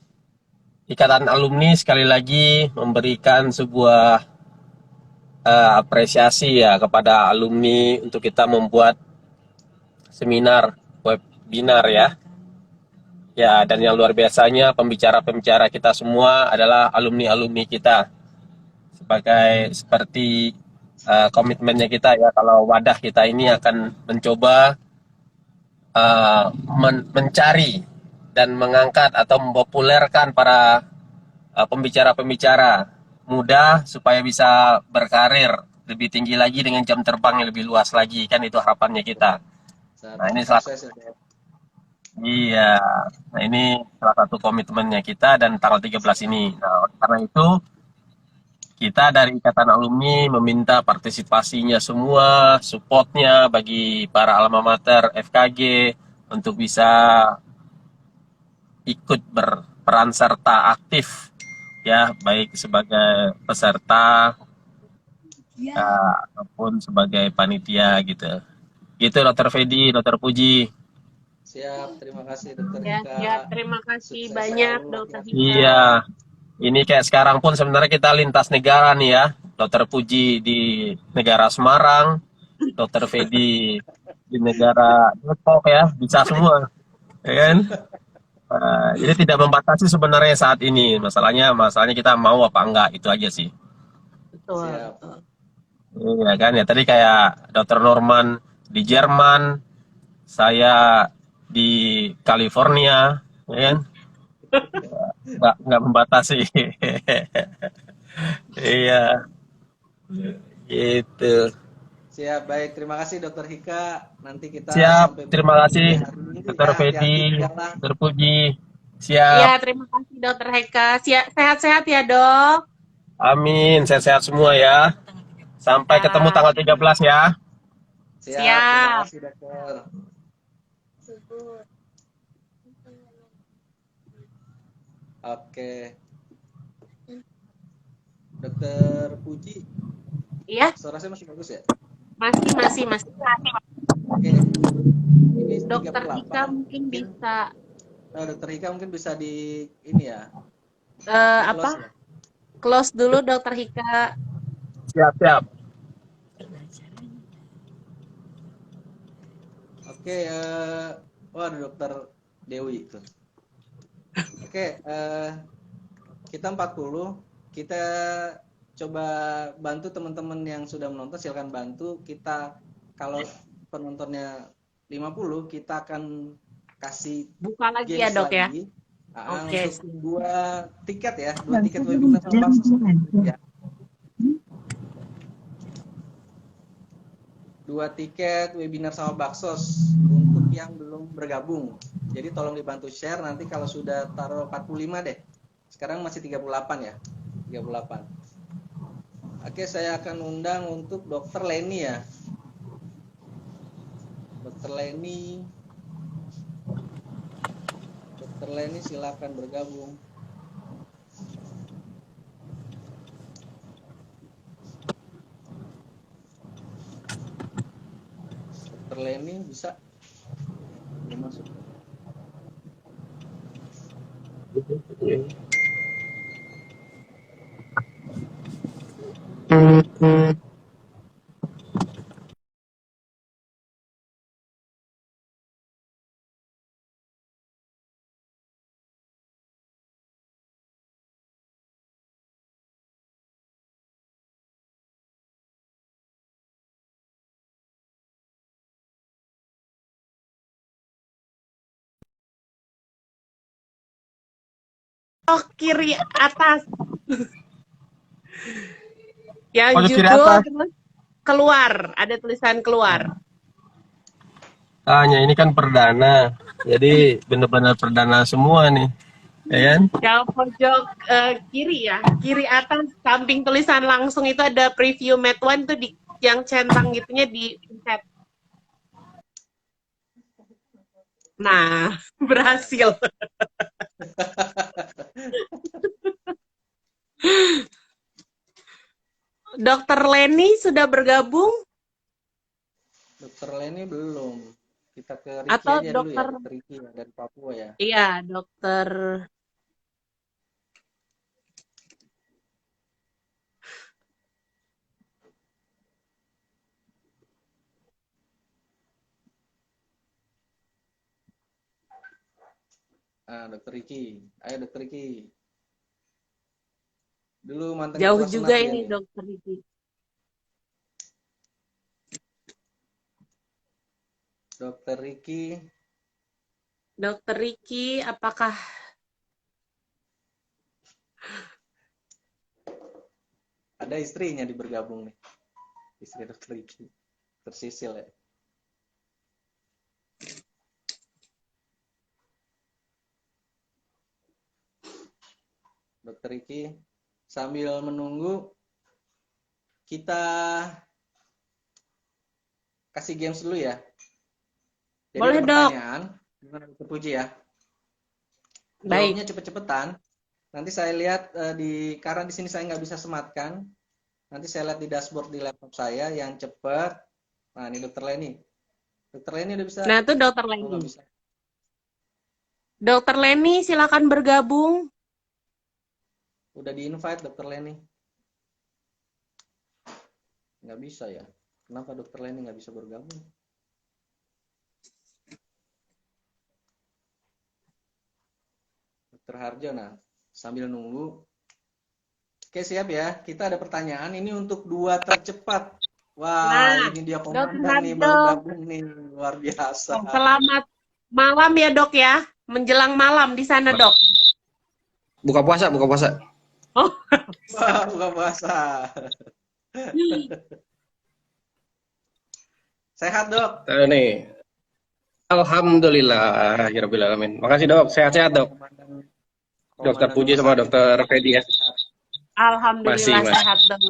Ikatan Alumni sekali lagi memberikan sebuah apresiasi ya kepada alumni untuk kita membuat seminar, webinar ya. Ya, dan yang luar biasanya pembicara-pembicara kita semua adalah alumni-alumni kita. Seperti komitmennya kita ya, kalau wadah kita ini akan mencoba mencari dan mengangkat atau mempopulerkan para pembicara-pembicara muda supaya bisa berkarir lebih tinggi lagi dengan jam terbang yang lebih luas lagi, kan itu harapannya kita. Nah, ini salah Sukses ya, Dok. Iya, nah ini salah satu komitmennya kita dan tanggal 13 ini. Nah, karena itu kita dari Ikatan Alumni meminta partisipasinya semua, supportnya bagi para alma mater FKG untuk bisa ikut berperan serta aktif ya, baik sebagai peserta ataupun sebagai panitia gitu. Gitu Dokter Fedi, Dokter Puji. Siap, terima kasih Dokter Ya, Hika. ya, terima kasih Sukses banyak selalu Dokter ya. Hika. Iya, ini kayak sekarang pun sebenarnya kita lintas negara nih ya. Dokter Puji di negara Semarang, Dokter Fedi di negara Depok ya, bisa semua, ya kan? Jadi tidak membatasi sebenarnya saat ini. Masalahnya kita mau apa enggak, itu aja sih. Betul, Siap. betul. Iya kan ya, tadi kayak Dokter Norman di Jerman, saya di California, ya kan? Nggak membatasi. Iya, gitu. Siap, baik. Terima kasih Dokter Hika. Nanti kita Siap, sampai terima bertemu kasih di hari Minggu Dokter ya. Fedi, Hati-hati di jalan. Dokter Puji. Iya, Siap, terima kasih Dokter Heka. Sehat-sehat ya, Dok. amin, sehat-sehat semua ya. Sampai ketemu Ya. tanggal 13 ya. Siap, terima Siap. kasih Dokter. Oke. Dokter Puji, Iya, suara saya masih bagus ya? masih. Oke. Ini Dokter 38. Hika mungkin bisa Dokter Hika mungkin bisa di ini ya. apa? Close ya. Close dulu Dokter Hika. Siap. Oke, wah ada Dokter Dewi itu. Oke, kita 40. Kita coba bantu teman-teman yang sudah menonton, silakan bantu. Kita kalau penontonnya 50, kita akan kasih Buka lagi ya, games Dok ya. lagi. Oke. Untuk 2 tiket ya, 2 tiket webinar terbatas ya. 2 tiket webinar sama Baksos untuk yang belum bergabung. Jadi tolong dibantu share, nanti kalau sudah taruh 45 deh. Sekarang masih 38 ya. 38. Oke, saya akan undang untuk Dokter Leni ya. Dokter Leni silakan bergabung. Dokter Leni bisa? Belum masuk. Oh, kiri atas. Yang Pojok kiri judul atas. terus keluar, ada tulisan keluar. Tanya ini kan perdana, jadi benar-benar perdana semua nih, ya kan? Yang pojok kiri ya, kiri atas samping tulisan langsung itu ada preview Mat 1 tuh di yang centang gitunya di pencet. Nah, berhasil. Dokter Leni sudah bergabung Dokter Leni belum. Kita ke Ricky atau aja dulu ya, dokter? Dokter Ricky ya, dari Papua ya. Iya, dokter. Ah, Dokter Ricky. Ayo Dokter Ricky. Dulu mantan Jauh kepala juga senat dia ini nih. dokter itu. Dokter Ricky. Dokter Ricky, apakah Ada istrinya di bergabung nih. Istri Dokter Ricky. Tersisil ya. Dokter Ricky. Sambil menunggu, kita kasih games dulu ya. Jadi boleh ada dok? pertanyaan. Gimana Dokter Puji ya? Baik. Jawabnya cepet-cepetan. Nanti saya lihat karena di sini saya nggak bisa sematkan. Nanti saya lihat di dashboard di laptop saya yang cepat. Nah, ini Dokter Leni. Dokter Leni udah bisa? Nah, itu dokter Oh, nggak Leni. bisa. Dokter Leni, silakan bergabung. Udah di-invite Dokter Leni. Nggak bisa ya. Kenapa Dokter Leni nggak bisa bergabung? Dokter Harjo, nah sambil nunggu. Oke siap ya. Kita ada pertanyaan. Ini untuk 2 tercepat. Wah, Nah, ini dia Dokter komandan nih, baru Harjo, gabung nih. Luar biasa. selamat malam ya dok ya. Menjelang malam di sana dok. Buka puasa, buka puasa. Oh, Wah, buka puasa. Sehat dok. Nih. Alhamdulillah, ya Rabbil Alamin. Makasih dok, sehat-sehat dok. Dokter Puji sama dokter Fedi ya. alhamdulillah Masih. sehat dok.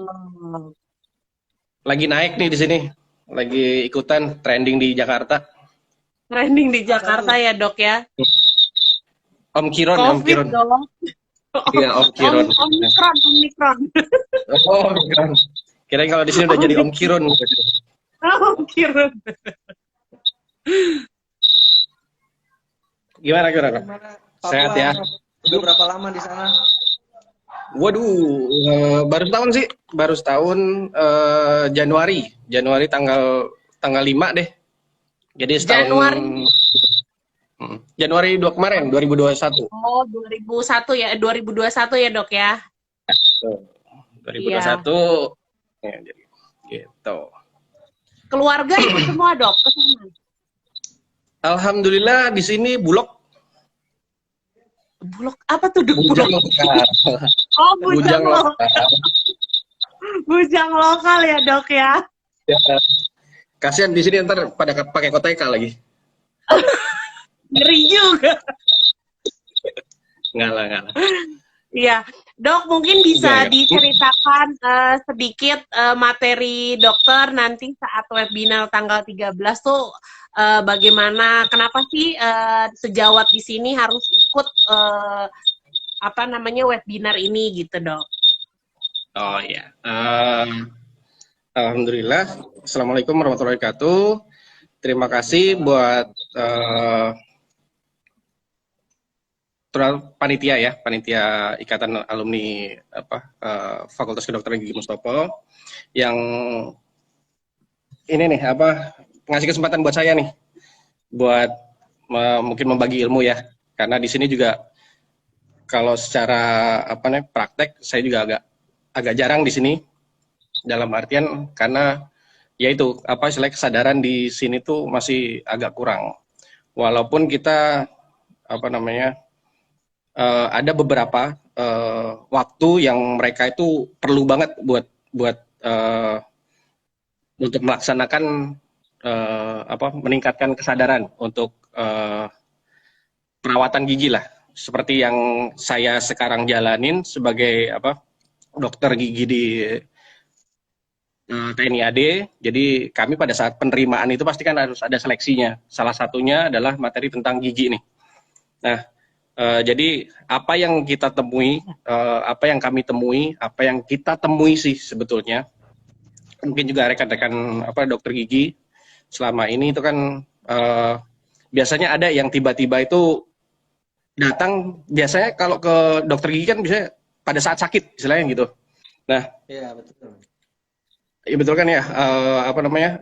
Lagi naik nih di sini. Lagi ikutan trending di Jakarta. Trending di Jakarta ya dok ya. Om Kiron, Om COVID Kiron. dong. Iya, Om Kiron. Omikron. Oh, Om Kiron. Kirain kalau di sini udah jadi Om Kiron. Omikron. Gimana? Sehat ya? Udah berapa lama di sana? Waduh, baru setahun sih. Baru setahun Januari tanggal 5 deh. Jadi setahun Januari 2 kemarin 2021. Oh, 2001 ya. 2021 ya, Dok ya. 2021. Ya, jadi gitu. Keluarga semua, Dok, ke sana. Alhamdulillah di sini bulog. Bulog apa tuh, Dok? Bujang lokal. Oh, bujang lokal. lokal. Bujang lokal ya, Dok ya. Ya. Kasihan di sini ntar pada pakai koteka lagi. Ngeri juga. Enggak lah. Iya, Dok, mungkin bisa Iya. diceritakan sedikit materi dokter nanti saat webinar tanggal 13 tuh bagaimana, kenapa sih sejawat di sini harus ikut webinar ini gitu, Dok. Oh iya. Alhamdulillah. Assalamualaikum warahmatullahi wabarakatuh. Terima kasih buat panitia Ikatan Alumni Fakultas Kedokteran Gigi Mustopo yang ini nih ngasih kesempatan buat saya nih buat mungkin membagi ilmu ya, karena di sini juga kalau secara praktek saya juga agak jarang di sini, dalam artian karena yaitu istilahnya kesadaran di sini tuh masih agak kurang, walaupun kita ada beberapa waktu yang mereka itu perlu banget buat untuk melaksanakan meningkatkan kesadaran untuk perawatan gigi lah, seperti yang saya sekarang jalanin sebagai dokter gigi di TNI AD. Jadi kami pada saat penerimaan itu pasti kan harus ada seleksinya. Salah satunya adalah materi tentang gigi nih. Nah, jadi apa yang kita temui, apa yang kami temui, apa yang kita temui sih sebetulnya, mungkin juga rekan-rekan dokter gigi selama ini itu kan biasanya ada yang tiba-tiba itu datang, biasanya kalau ke dokter gigi kan biasanya pada saat sakit istilahnya gitu. Nah, Iya, betul. ya betul kan ya,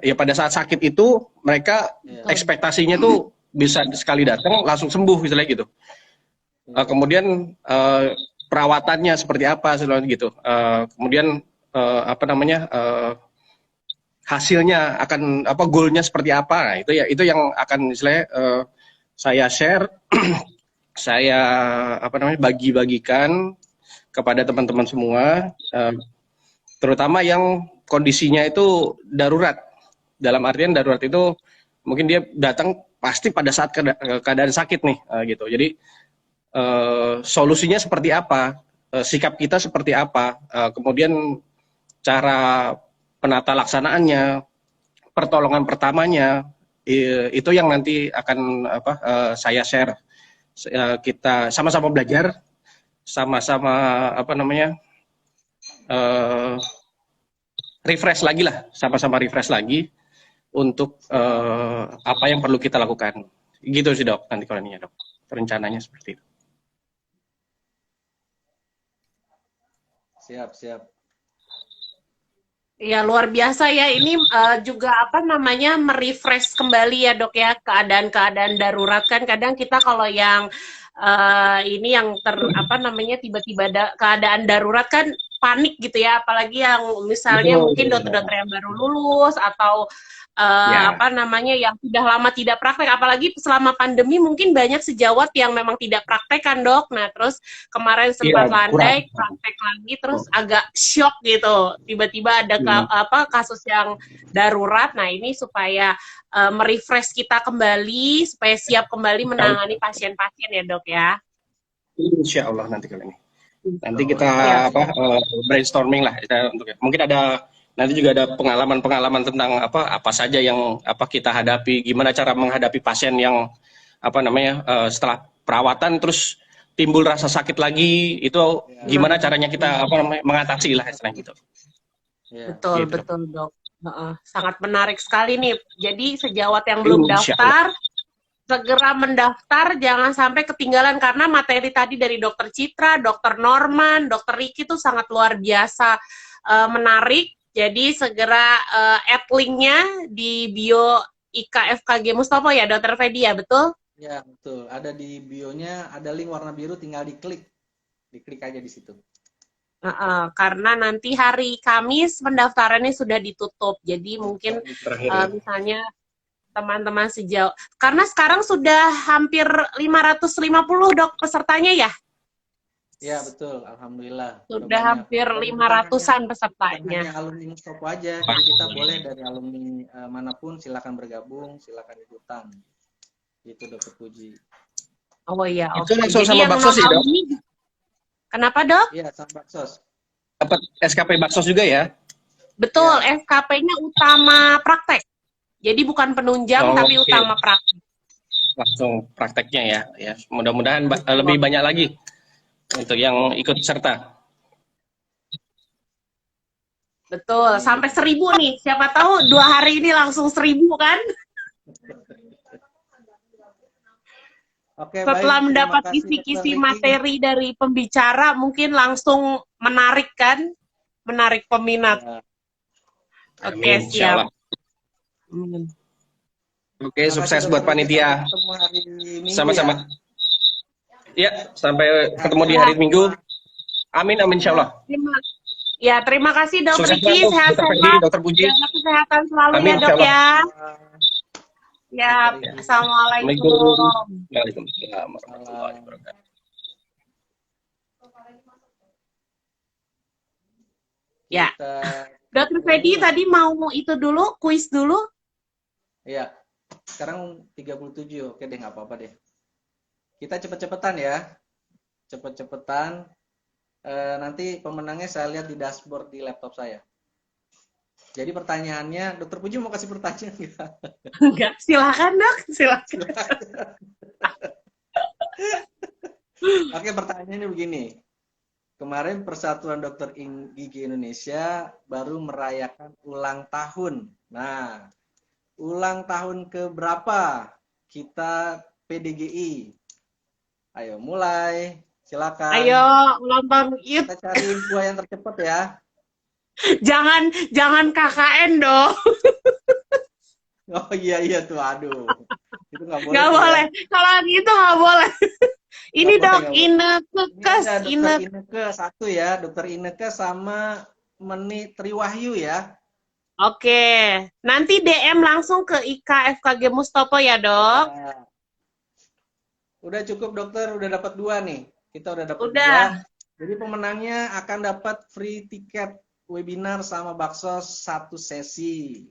ya pada saat sakit itu mereka ekspektasinya tuh bisa sekali datang langsung sembuh istilahnya gitu. Kemudian perawatannya seperti apa istilahnya gitu. Kemudian hasilnya akan goalnya seperti apa. Nah, itu yang akan istilahnya saya share, saya bagi-bagikan kepada teman-teman semua, terutama yang kondisinya itu darurat. Dalam artian darurat itu mungkin dia datang pasti pada saat keadaan sakit nih, gitu. Jadi solusinya seperti apa, sikap kita seperti apa, kemudian cara penata laksanaannya, pertolongan pertamanya, itu yang nanti akan saya share. Kita sama-sama belajar, sama-sama refresh lagi lah, sama-sama refresh lagi untuk apa yang perlu kita lakukan. Gitu sih dok, nanti kalau ini ya dok, rencananya seperti itu. Siap. Ya luar biasa ya, ini juga merefresh kembali ya dok ya, keadaan-keadaan darurat kan kadang kita kalau yang ini yang tiba-tiba keadaan darurat kan panik gitu ya, apalagi yang misalnya mungkin dokter-dokter yang baru lulus atau yang sudah lama tidak praktek, apalagi selama pandemi mungkin banyak sejawat yang memang tidak praktek kan dok. Nah terus kemarin sempat landai praktek lagi, terus agak shock gitu, tiba-tiba ada kasus yang darurat. Nah ini supaya merefresh kita kembali, supaya siap kembali menangani pasien-pasien ya dok ya. Insya Allah nanti kali ini. Nanti kita brainstorming lah untuk mungkin ada nanti juga ada pengalaman-pengalaman tentang apa saja yang kita hadapi, gimana cara menghadapi pasien yang setelah perawatan terus timbul rasa sakit lagi, itu gimana caranya kita mengatasi lah istilahnya gitu. Betul dok. Sangat menarik sekali nih. Jadi sejawat yang belum daftar segera mendaftar, jangan sampai ketinggalan, karena materi tadi dari Dokter Citra, Dokter Norman, Dokter Riki itu sangat luar biasa menarik. Jadi segera add linknya di bio IKFKG Mustopo ya, Dokter Fedi ya, betul? Ya betul, ada di bionya, ada link warna biru, tinggal diklik aja di situ. Karena nanti hari Kamis pendaftarannya sudah ditutup, jadi mungkin misalnya teman-teman sejauh, karena sekarang sudah hampir 550 dok pesertanya ya? Ya betul, alhamdulillah. Sudah hampir 500-an pesertanya. Hanya alumni Mustopo aja, jadi kita boleh dari alumni manapun silakan bergabung, silakan ikutan. Itu Dokter Puji. Oh iya, oke. Itu langsung sama Baksos ya dok? Kenapa dok? Iya, sama Baksos. Dapat SKP Baksos juga ya? Betul, ya. SKP-nya utama praktek. Jadi bukan penunjang, tapi utama praktek. Langsung prakteknya ya. Mudah-mudahan lebih banyak lagi untuk yang ikut serta. Betul, sampai 1000 nih. Siapa tahu 2 hari ini langsung 1000 kan? Oke, setelah baik, mendapat kisi-kisi materi dari pembicara, mungkin langsung menarik kan? Menarik peminat. Ya. Oke, siap. Oke, sukses buat panitia. Sama-sama. Ya, sampai ketemu di hari Minggu. Amin, insya Allah. Terima kasih Dok Riki, sehat-sehat. Dokter Puji. Jaga kesehatan selalu Amin, ya Dok ya. Ya, Assalamualaikum. Waalaikumsalam warahmatullahi wabarakatuh. Ya, Dokter Fedi tadi mau itu dulu, kuis dulu. Iya, sekarang 37. Oke deh, nggak apa-apa deh. Kita cepet-cepetan ya. Cepet-cepetan. Nanti pemenangnya saya lihat di dashboard di laptop saya. Jadi pertanyaannya, Dokter Puji mau kasih pertanyaan nggak? Enggak, silakan dok, silakan. Oke, pertanyaannya begini. Kemarin Persatuan Dokter Gigi Indonesia baru merayakan ulang tahun. Nah, ulang tahun ke berapa kita PDGI? Ayo mulai, silakan. Ayo, ulang tahun yuk. Kita cari info yang tercepat ya. Jangan KKN dong. Oh iya tuh, aduh. Itu nggak boleh. Nggak tuh, boleh. ya. Kalau gitu nggak boleh. Ini Nggak dok, boleh, nggak boleh. Ini Inekes, ada Dokter Ineke satu ya, Dokter Ineke sama Meni Triwahyu ya. Oke, nanti DM langsung ke IK FKG Mustopo ya dok. Ya. Udah cukup dokter, udah dapat 2 nih. Kita udah dapat 2. Udah. Jadi pemenangnya akan dapat free tiket webinar sama baksos 1 sesi.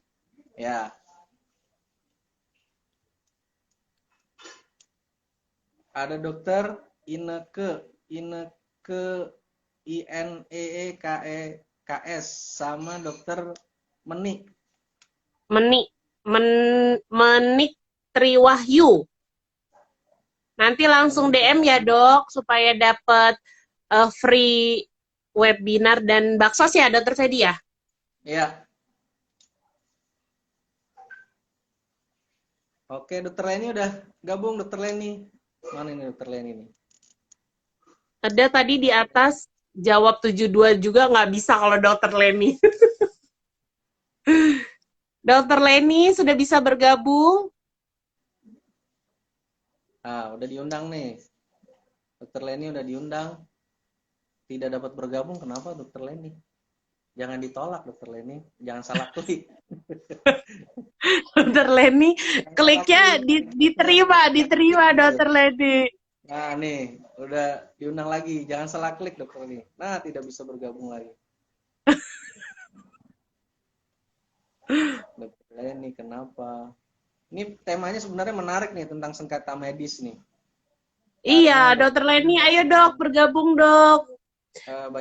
Ya. Ada dokter Ineke INEEKS sama dokter Meni. Menik Triwahyu. Nanti langsung DM ya dok, supaya dapat free webinar dan baksos ya dokter Fedi ya? Ya. Oke, dokter Leni udah gabung, dokter Leni. Mana ini dokter Leni nih? Ada tadi di atas jawab 72 juga nggak bisa kalau dokter Leni. Dokter Leni sudah bisa bergabung? Ah, udah diundang nih. Dokter Leni udah diundang. Tidak dapat bergabung, kenapa dokter Leni? Jangan ditolak dokter Leni, jangan salah klik. Dokter Leni, kliknya diterima dokter Leni. Nah nih, udah diundang lagi, jangan salah klik dokter Leni. Nah, tidak bisa bergabung lagi. Dokter Leni, kenapa? Ini temanya sebenarnya menarik nih tentang sengketa medis nih. Iya, dokter Leni, ayo dok bergabung dok.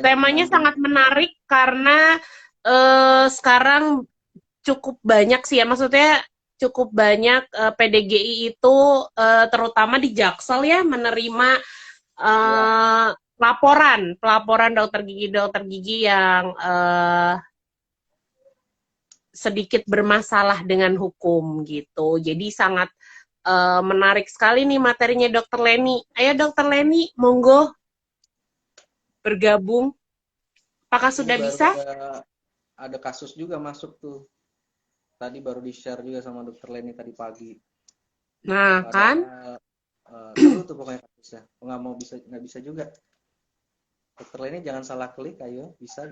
Temanya sangat menarik karena sekarang cukup banyak sih ya, maksudnya cukup banyak PDGI itu terutama di Jaksel ya menerima pelaporan dokter gigi yang sedikit bermasalah dengan hukum gitu. Jadi sangat menarik sekali nih materinya dokter Leni. Ayo dokter Leni, monggo bergabung. Apakah sudah bisa? Ada kasus juga masuk tuh. Tadi baru di-share juga sama dokter Leni tadi pagi. Nah, kan? Seru tuh pokoknya kasusnya. Nggak bisa juga. Dokter Leni jangan salah klik, ayo. Bisa.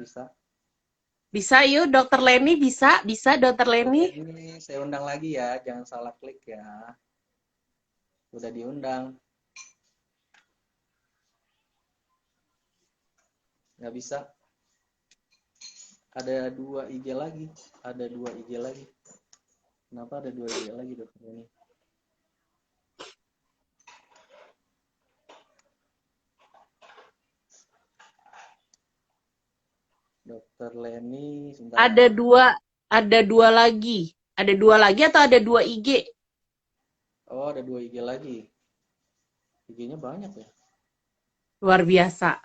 Bisa yuk, dokter Leni bisa dokter Leni. Ini saya undang lagi ya, jangan salah klik ya. Udah diundang. Nggak bisa. Ada 2 IG lagi. Kenapa ada 2 IG lagi dokter Leni? Dokter Leni sebentar. Ada dua lagi. Ada 2 lagi atau ada 2 IG? Oh, ada 2 IG lagi. IG-nya banyak ya. Luar biasa.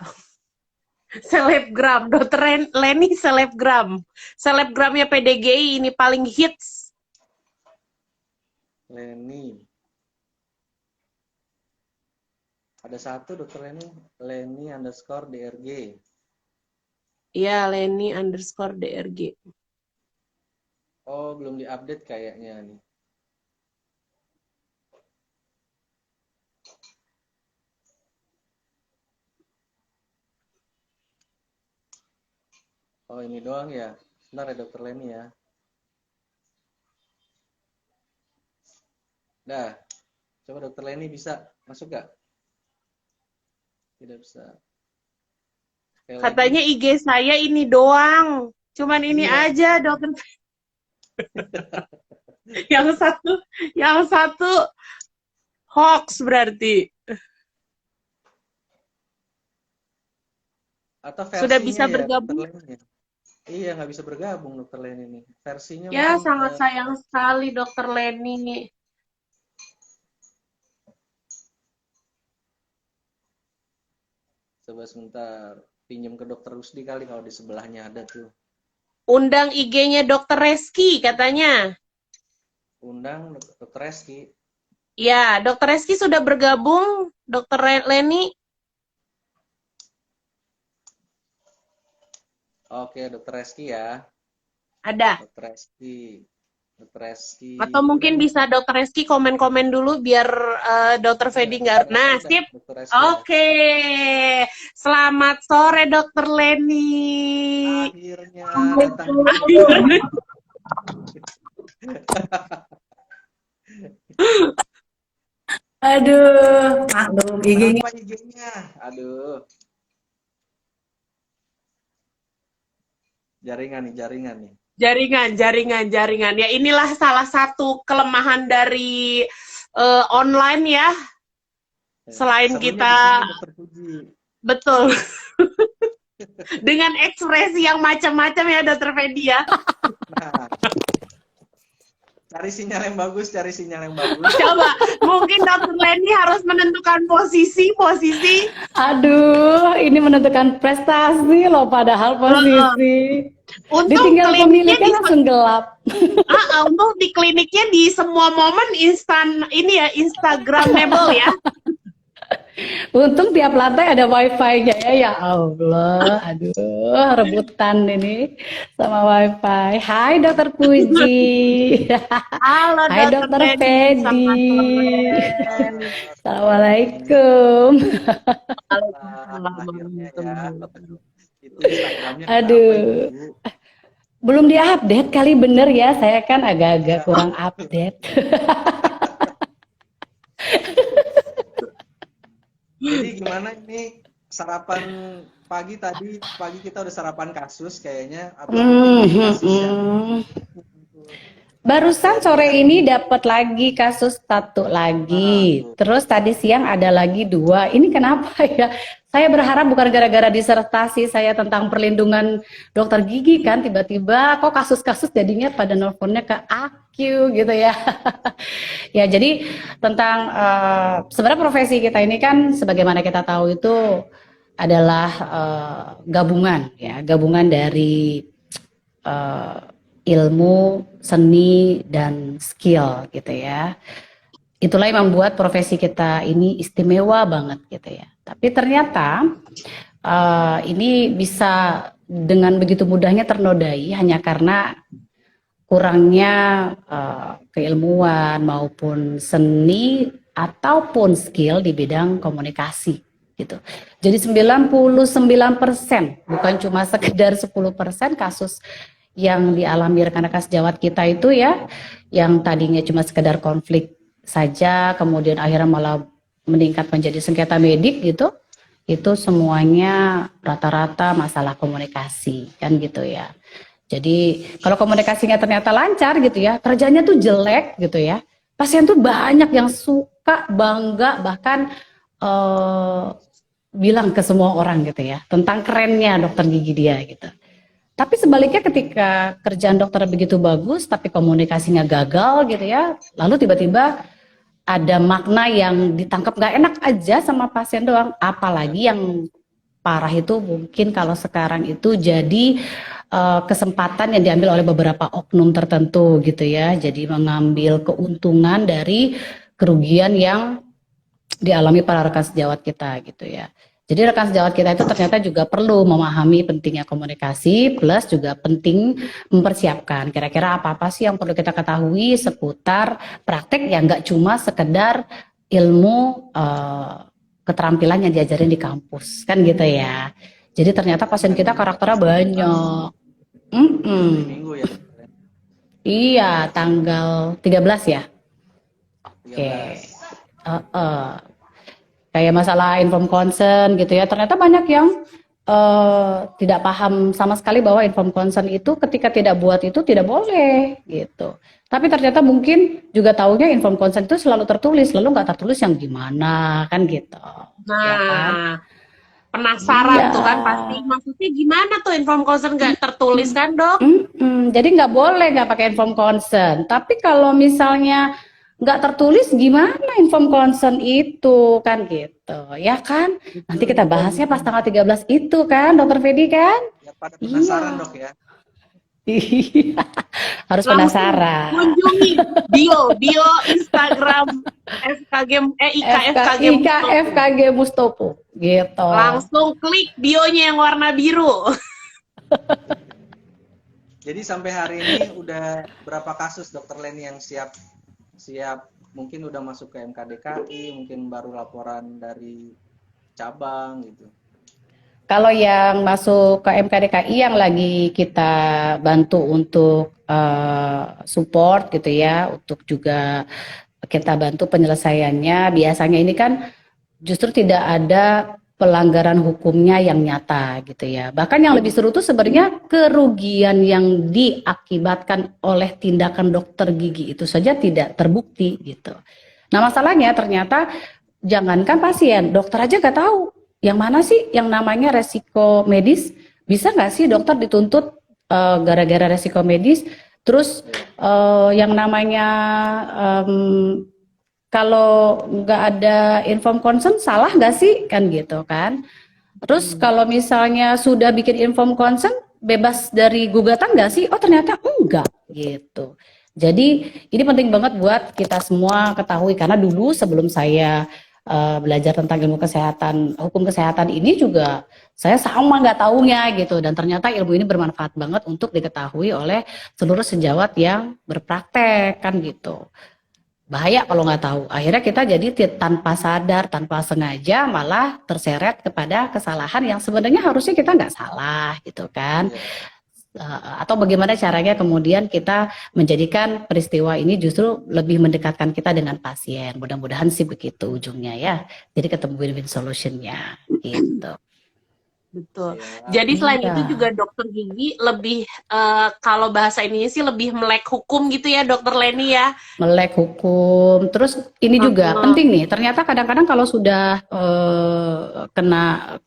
Selebgram, dokter Leni selebgram. Selebgramnya PDGI ini paling hits. Leni. Ada 1 dokter Leni. Leni_DRG. Iya, Leni_DRG. Oh, belum diupdate kayaknya nih. Oh, ini doang ya. Bentar ya dokter Leni ya. Dah. Coba dokter Leni bisa masuk gak? Tidak bisa. Katanya IG saya ini doang. Cuman ini Iya. aja, dokter. yang satu hoax berarti. Atau Sudah bisa versinya ya, Dokter bergabung? Leni. Iya, nggak bisa bergabung Dokter Leni ini. Versinya Ya, mungkin sangat sayang sekali Dokter Leni. coba sebentar pinjam ke Dokter Rusdi kali kalau di sebelahnya ada tuh. Undang IG-nya Dokter Reski katanya. Undang Dokter Reski. Ya, Dokter Reski sudah bergabung, Dokter Leni. Oke, Dokter Reski ya. Ada. Dokter Reski. Dokter Reski. Atau mungkin bisa Dokter Reski komen-komen dulu biar Dokter Fedi nggak. Nah, sip. Oke. Selamat sore Dokter Leni. Akhirnya datang. Aduh, maklum IG-nya. Apa IG-nya? Aduh. Jaringan nih. Jaringan. Ya inilah salah satu kelemahan dari online ya. Selain Serunya kita, di sini, Dokter Puji. betul. Dengan ekspresi yang macam-macam ya Dokter Fedi ya. Nah, cari sinyal yang bagus. Coba, mungkin Dokter Leni harus menentukan posisi. Aduh, ini menentukan prestasi loh padahal posisi. Untuk Ditinggal kliniknya pemiliknya langsung gelap. untuk di kliniknya di semua momen instan ini ya, Instagramable ya. Untung tiap lantai ada wifi-nya ya, ya Allah. Aduh, rebutan ini sama wifi. Hai Dokter Puji. Halo Hai Dokter Fedi. Assalamualaikum. Itu Instagramnya Aduh. Belum diupdate kali bener ya, saya kan agak-agak kurang update. Jadi gimana ini sarapan pagi tadi? Pagi kita udah sarapan kasus kayaknya atau kasus ya? Barusan sore ini dapat lagi kasus satu lagi. Terus tadi siang ada lagi 2. Ini kenapa ya? Saya berharap bukan gara-gara disertasi saya tentang perlindungan dokter gigi kan, tiba-tiba kok kasus-kasus jadinya pada nelfonnya ke aku gitu ya. Ya jadi tentang sebenarnya profesi kita ini kan sebagaimana kita tahu itu adalah gabungan dari ilmu, seni, dan skill gitu ya. Itulah yang membuat profesi kita ini istimewa banget gitu ya. Tapi ternyata ini bisa dengan begitu mudahnya ternodai hanya karena kurangnya keilmuan maupun seni ataupun skill di bidang komunikasi gitu. Jadi 99% bukan cuma sekedar 10% kasus yang dialami rekan-rekan sejawat kita itu ya, yang tadinya cuma sekedar konflik saja, kemudian akhirnya malah meningkat menjadi sengketa medik gitu, itu semuanya rata-rata masalah komunikasi kan gitu ya. Jadi kalau komunikasinya ternyata lancar gitu ya, kerjanya tuh jelek gitu ya, pasien tuh banyak yang suka, bangga, bahkan bilang ke semua orang gitu ya tentang kerennya dokter gigi dia gitu. Tapi sebaliknya ketika kerjaan dokter begitu bagus tapi komunikasinya gagal gitu ya, lalu tiba-tiba ada makna yang ditangkap nggak enak aja sama pasien doang, apalagi yang parah itu mungkin kalau sekarang itu jadi kesempatan yang diambil oleh beberapa oknum tertentu gitu ya, jadi mengambil keuntungan dari kerugian yang dialami para rekan sejawat kita gitu ya. Jadi rekan sejawat kita itu ternyata juga perlu memahami pentingnya komunikasi, plus juga penting mempersiapkan kira-kira apa-apa sih yang perlu kita ketahui seputar praktek yang nggak cuma sekedar ilmu keterampilan yang diajarin di kampus, kan gitu ya. Jadi ternyata pasien kita karakternya banyak. Minggu ya? Iya, tanggal 13 ya. Oke. Kayak masalah inform concern gitu ya, ternyata banyak yang tidak paham sama sekali bahwa informed consent itu ketika tidak buat itu tidak boleh gitu. Tapi ternyata mungkin juga taunya informed consent itu selalu tertulis, lalu nggak tertulis yang gimana kan gitu. Ya kan? Nah, penasaran Iya. tuh kan pasti. Maksudnya gimana tuh informed consent nggak tertulis kan, Dok? Jadi nggak boleh nggak pakai informed consent. Tapi kalau misalnya nggak tertulis gimana informed consent itu kan gitu, ya kan? Nanti kita bahasnya pas tanggal 13 itu kan, Dokter Fedi kan? Ya pada penasaran Iya. dok ya. Iya. Harus Langsung penasaran. kunjungi bio Instagram IKFKG Mustopo. IKFKG Mustopo gitu. Langsung klik bionya yang warna biru. Jadi sampai hari ini udah berapa kasus Dokter Leni yang siap mungkin udah masuk ke MKDKI, mungkin baru laporan dari cabang gitu. Kalau yang masuk ke MKDKI yang lagi kita bantu untuk support gitu ya, untuk juga kita bantu penyelesaiannya, biasanya ini kan justru tidak ada pelanggaran hukumnya yang nyata gitu ya. Bahkan yang lebih seru tuh sebenarnya kerugian yang diakibatkan oleh tindakan dokter gigi itu saja tidak terbukti gitu. Nah masalahnya ternyata jangankan pasien, dokter aja nggak tahu yang mana sih yang namanya resiko medis. Bisa nggak sih dokter dituntut gara-gara resiko medis? Terus yang namanya kalau nggak ada informed consent salah nggak sih kan gitu kan? Terus kalau misalnya sudah bikin informed consent bebas dari gugatan nggak sih? Oh ternyata enggak gitu. Jadi ini penting banget buat kita semua ketahui karena dulu sebelum saya belajar tentang ilmu kesehatan, hukum kesehatan ini juga saya sama nggak taunya gitu dan ternyata ilmu ini bermanfaat banget untuk diketahui oleh seluruh sejawat yang berpraktek kan gitu. Bahaya kalau nggak tahu. Akhirnya kita jadi tanpa sadar, tanpa sengaja malah terseret kepada kesalahan yang sebenarnya harusnya kita nggak salah gitu kan. Atau bagaimana caranya kemudian kita menjadikan peristiwa ini justru lebih mendekatkan kita dengan pasien. Mudah-mudahan sih begitu ujungnya ya. Jadi ketemu win-win solution-nya gitu. Betul. Ya. Jadi selain Iya. itu juga dokter gigi lebih kalau bahasa ininya sih lebih melek hukum gitu ya Dokter Leni ya. Melek hukum. Terus ini juga penting nih. Ternyata kadang-kadang kalau sudah kena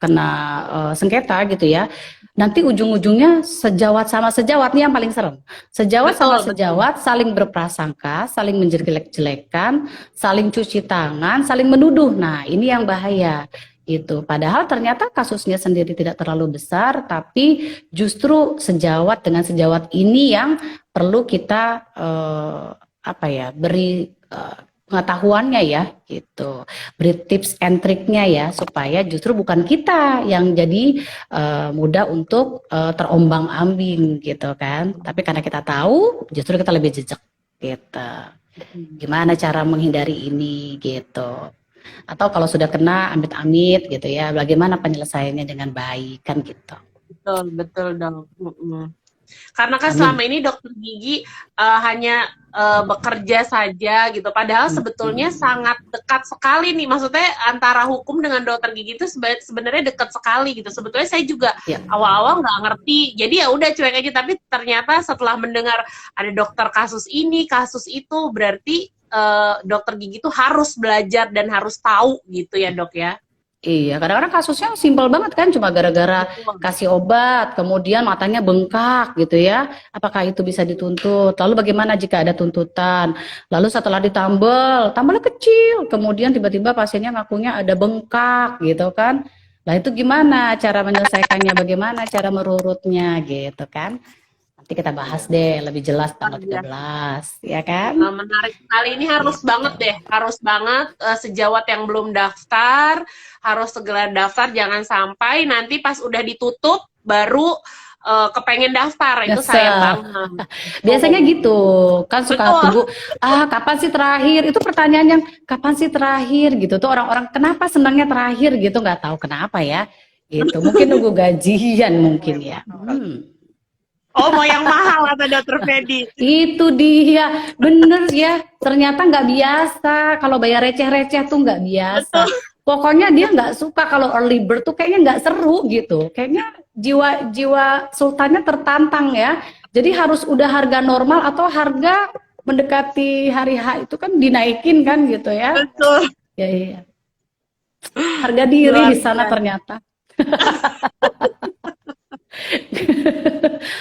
sengketa gitu ya, nanti ujung-ujungnya sejawat sama sejawat nih yang paling serem. Sejawat sama Betul, sejawat saling berprasangka, saling menjelek-jelekan, saling cuci tangan, saling menuduh. Nah, ini yang bahaya. Itu padahal ternyata kasusnya sendiri tidak terlalu besar, tapi justru sejawat dengan sejawat ini yang perlu kita beri pengetahuannya ya gitu, beri tips and triknya ya supaya justru bukan kita yang jadi mudah untuk terombang-ambing gitu kan, tapi karena kita tahu justru kita lebih jejak gitu. Gimana cara menghindari ini gitu. Atau kalau sudah kena amit-amit gitu ya, bagaimana penyelesaiannya dengan baik kan gitu. Betul dong. Karena kan selama ini dokter gigi hanya bekerja saja gitu. Padahal sebetulnya sangat dekat sekali nih. Maksudnya antara hukum dengan dokter gigi itu sebenarnya dekat sekali gitu. Sebetulnya saya juga awal-awal nggak ngerti. Jadi ya udah cuek aja. Tapi ternyata setelah mendengar ada dokter kasus ini, kasus itu, berarti dokter gigi itu harus belajar dan harus tahu gitu ya dok ya. Iya, kadang-kadang kasusnya simpel banget kan, cuma gara-gara kasih obat, kemudian matanya bengkak gitu ya. Apakah itu bisa dituntut? Lalu bagaimana jika ada tuntutan? Lalu setelah tambelnya kecil, kemudian tiba-tiba pasiennya ngakunya ada bengkak gitu kan. Nah itu gimana cara menyelesaikannya, bagaimana cara merurutnya gitu kan. Nanti kita bahas deh lebih jelas tanggal 13, ya kan? Menarik sekali, ini harus banget deh, harus banget sejawat yang belum daftar, harus segera daftar, jangan sampai nanti pas udah ditutup baru kepengen daftar, itu sayang banget. Biasanya gitu, kan suka tunggu, kapan sih terakhir? Itu pertanyaan yang kapan sih terakhir gitu, tuh orang-orang kenapa senangnya terakhir gitu, nggak tahu kenapa ya, gitu. Mungkin nunggu gajian mungkin ya. Oh, mau yang mahal kata Dokter Fedi. Itu dia, bener ya. Ternyata nggak biasa. Kalau bayar receh-receh tuh nggak biasa. Pokoknya dia nggak suka kalau early bird tuh kayaknya nggak seru gitu. Kayaknya jiwa sultannya tertantang ya. Jadi harus udah harga normal atau harga mendekati hari H itu kan dinaikin kan gitu ya. Betul. Ya iya. Harga diri Luar di sana biasa. ternyata.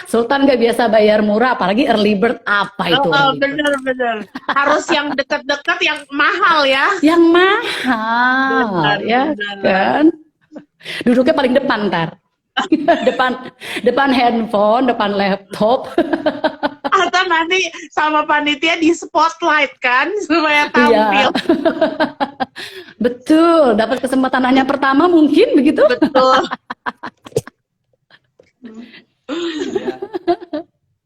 Sultan nggak biasa bayar murah, apalagi early bird. Apa itu early bird? Bener-bener. Harus yang dekat-dekat, yang mahal ya. Yang mahal, Benar, ya benar. kan? Duduknya paling depan ntar. depan handphone, depan laptop. Atau nanti sama panitia di spotlight kan, supaya tampil. Iya. Betul, dapat kesempatan nanya pertama mungkin begitu. Betul. Ya.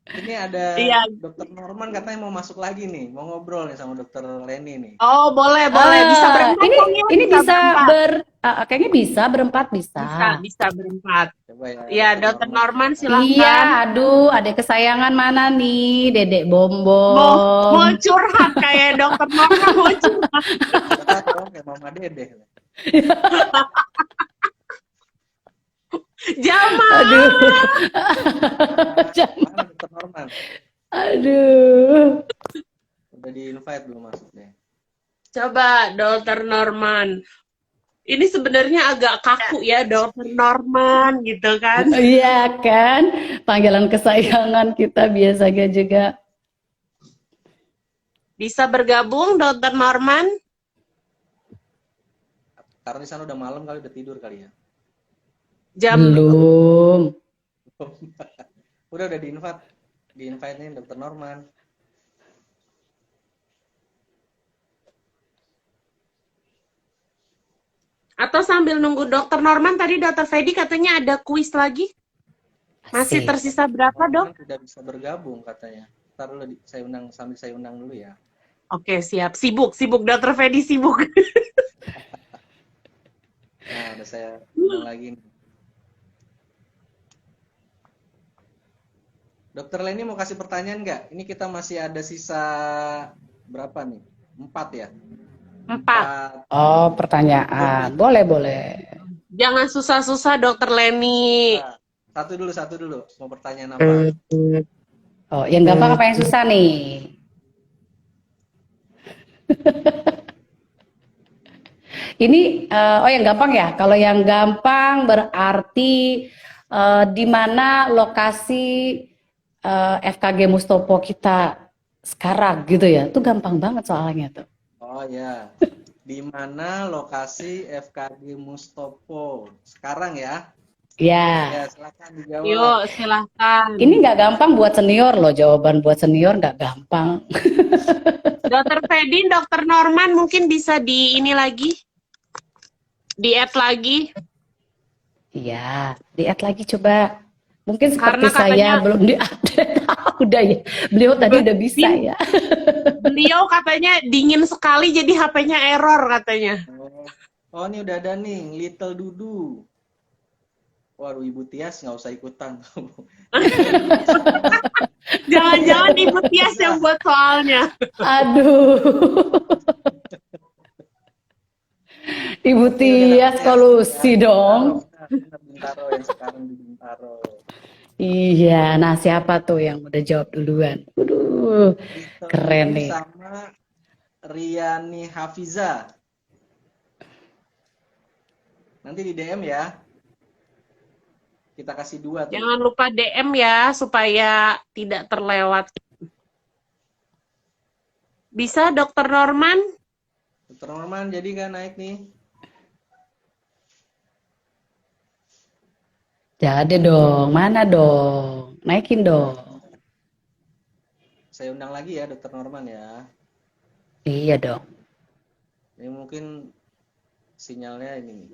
Ini ada Iya. Dokter Norman katanya mau masuk lagi nih, mau ngobrol nih sama Dokter Leni nih. Oh, boleh. Bisa berempat. Ini kan ya? ini bisa berempat. kayaknya bisa berempat bisa. Bisa berempat. Coba ya. Ya, Dokter Norman silahkan. Iya, aduh, adek kesayangan mana nih, Dedek Bombom. Mau curhat kayak Dokter Norman mau curhat. Curhat dong kayak Mama Dede. Jamal. Aduh. Mana Dokter Norman? Aduh. Udah di invite belum masuk deh. Coba Dokter Norman. Ini sebenarnya agak kaku ya, Dokter Norman gitu kan. Iya kan, panggilan kesayangan kita biasanya juga. Bisa bergabung Dokter Norman? Karena di sana udah malam kali, udah tidur kali ya. Jam Belum. Udah di invite nih Dokter Norman. Atau sambil nunggu Dokter Norman, tadi Dokter Fedi katanya ada kuis lagi. Masih Asik. tersisa berapa, Dok? Norman udah bisa bergabung katanya. Ntar dulu saya undang, sambil saya undang dulu ya. Oke, siap. Sibuk Dokter Fedi sibuk. Nah, udah saya undang lagi nih. Dokter Leni mau kasih pertanyaan nggak? Ini kita masih ada sisa berapa nih? 4 ya? 4. Oh, pertanyaan. Boleh, boleh. Jangan susah-susah, Dokter Leni. Nah, satu dulu. Mau pertanyaan apa? Oh, yang gampang apa yang susah nih? Ini, yang gampang ya. Kalau yang gampang berarti di mana lokasi FKG Mustopo kita sekarang gitu ya. Itu gampang banget soalnya tuh. Oh ya. Di mana lokasi FKG Mustopo sekarang ya? Ya. Ya, silakan dijawab. Yuk, silahkan. Ini nggak gampang buat senior loh. Jawaban buat senior nggak gampang. Dokter Fedi, Dokter Norman mungkin bisa di ini lagi? Di-add lagi? Iya, di-add lagi coba. Mungkin seperti Karena saya katanya- belum di-update. Udah ya. Beliau tadi udah bisa ya. Beliau katanya dingin sekali jadi HP-nya error katanya. Oh, ini udah ada nih, Little Dudu. Waduh, Ibu Tias nggak usah ikutan. Jangan-jangan Ibu Tias yang buat soalnya. Aduh. Ibu Tias solusi dong. Bintaro yang sekarang di Bintaro. Iya, nah siapa tuh yang udah jawab duluan? Waduh, Little keren Dudu nih. sama Riani Hafiza. Nanti di DM ya. Kita kasih 2 tuh. Jangan lupa DM ya supaya tidak terlewat. Bisa Dokter Norman? Dokter Norman jadi kan naik nih. Jadi dong, mana dong? Naikin dong. Saya undang lagi ya Dokter Norman ya. Iya dong. Ini mungkin sinyalnya ini.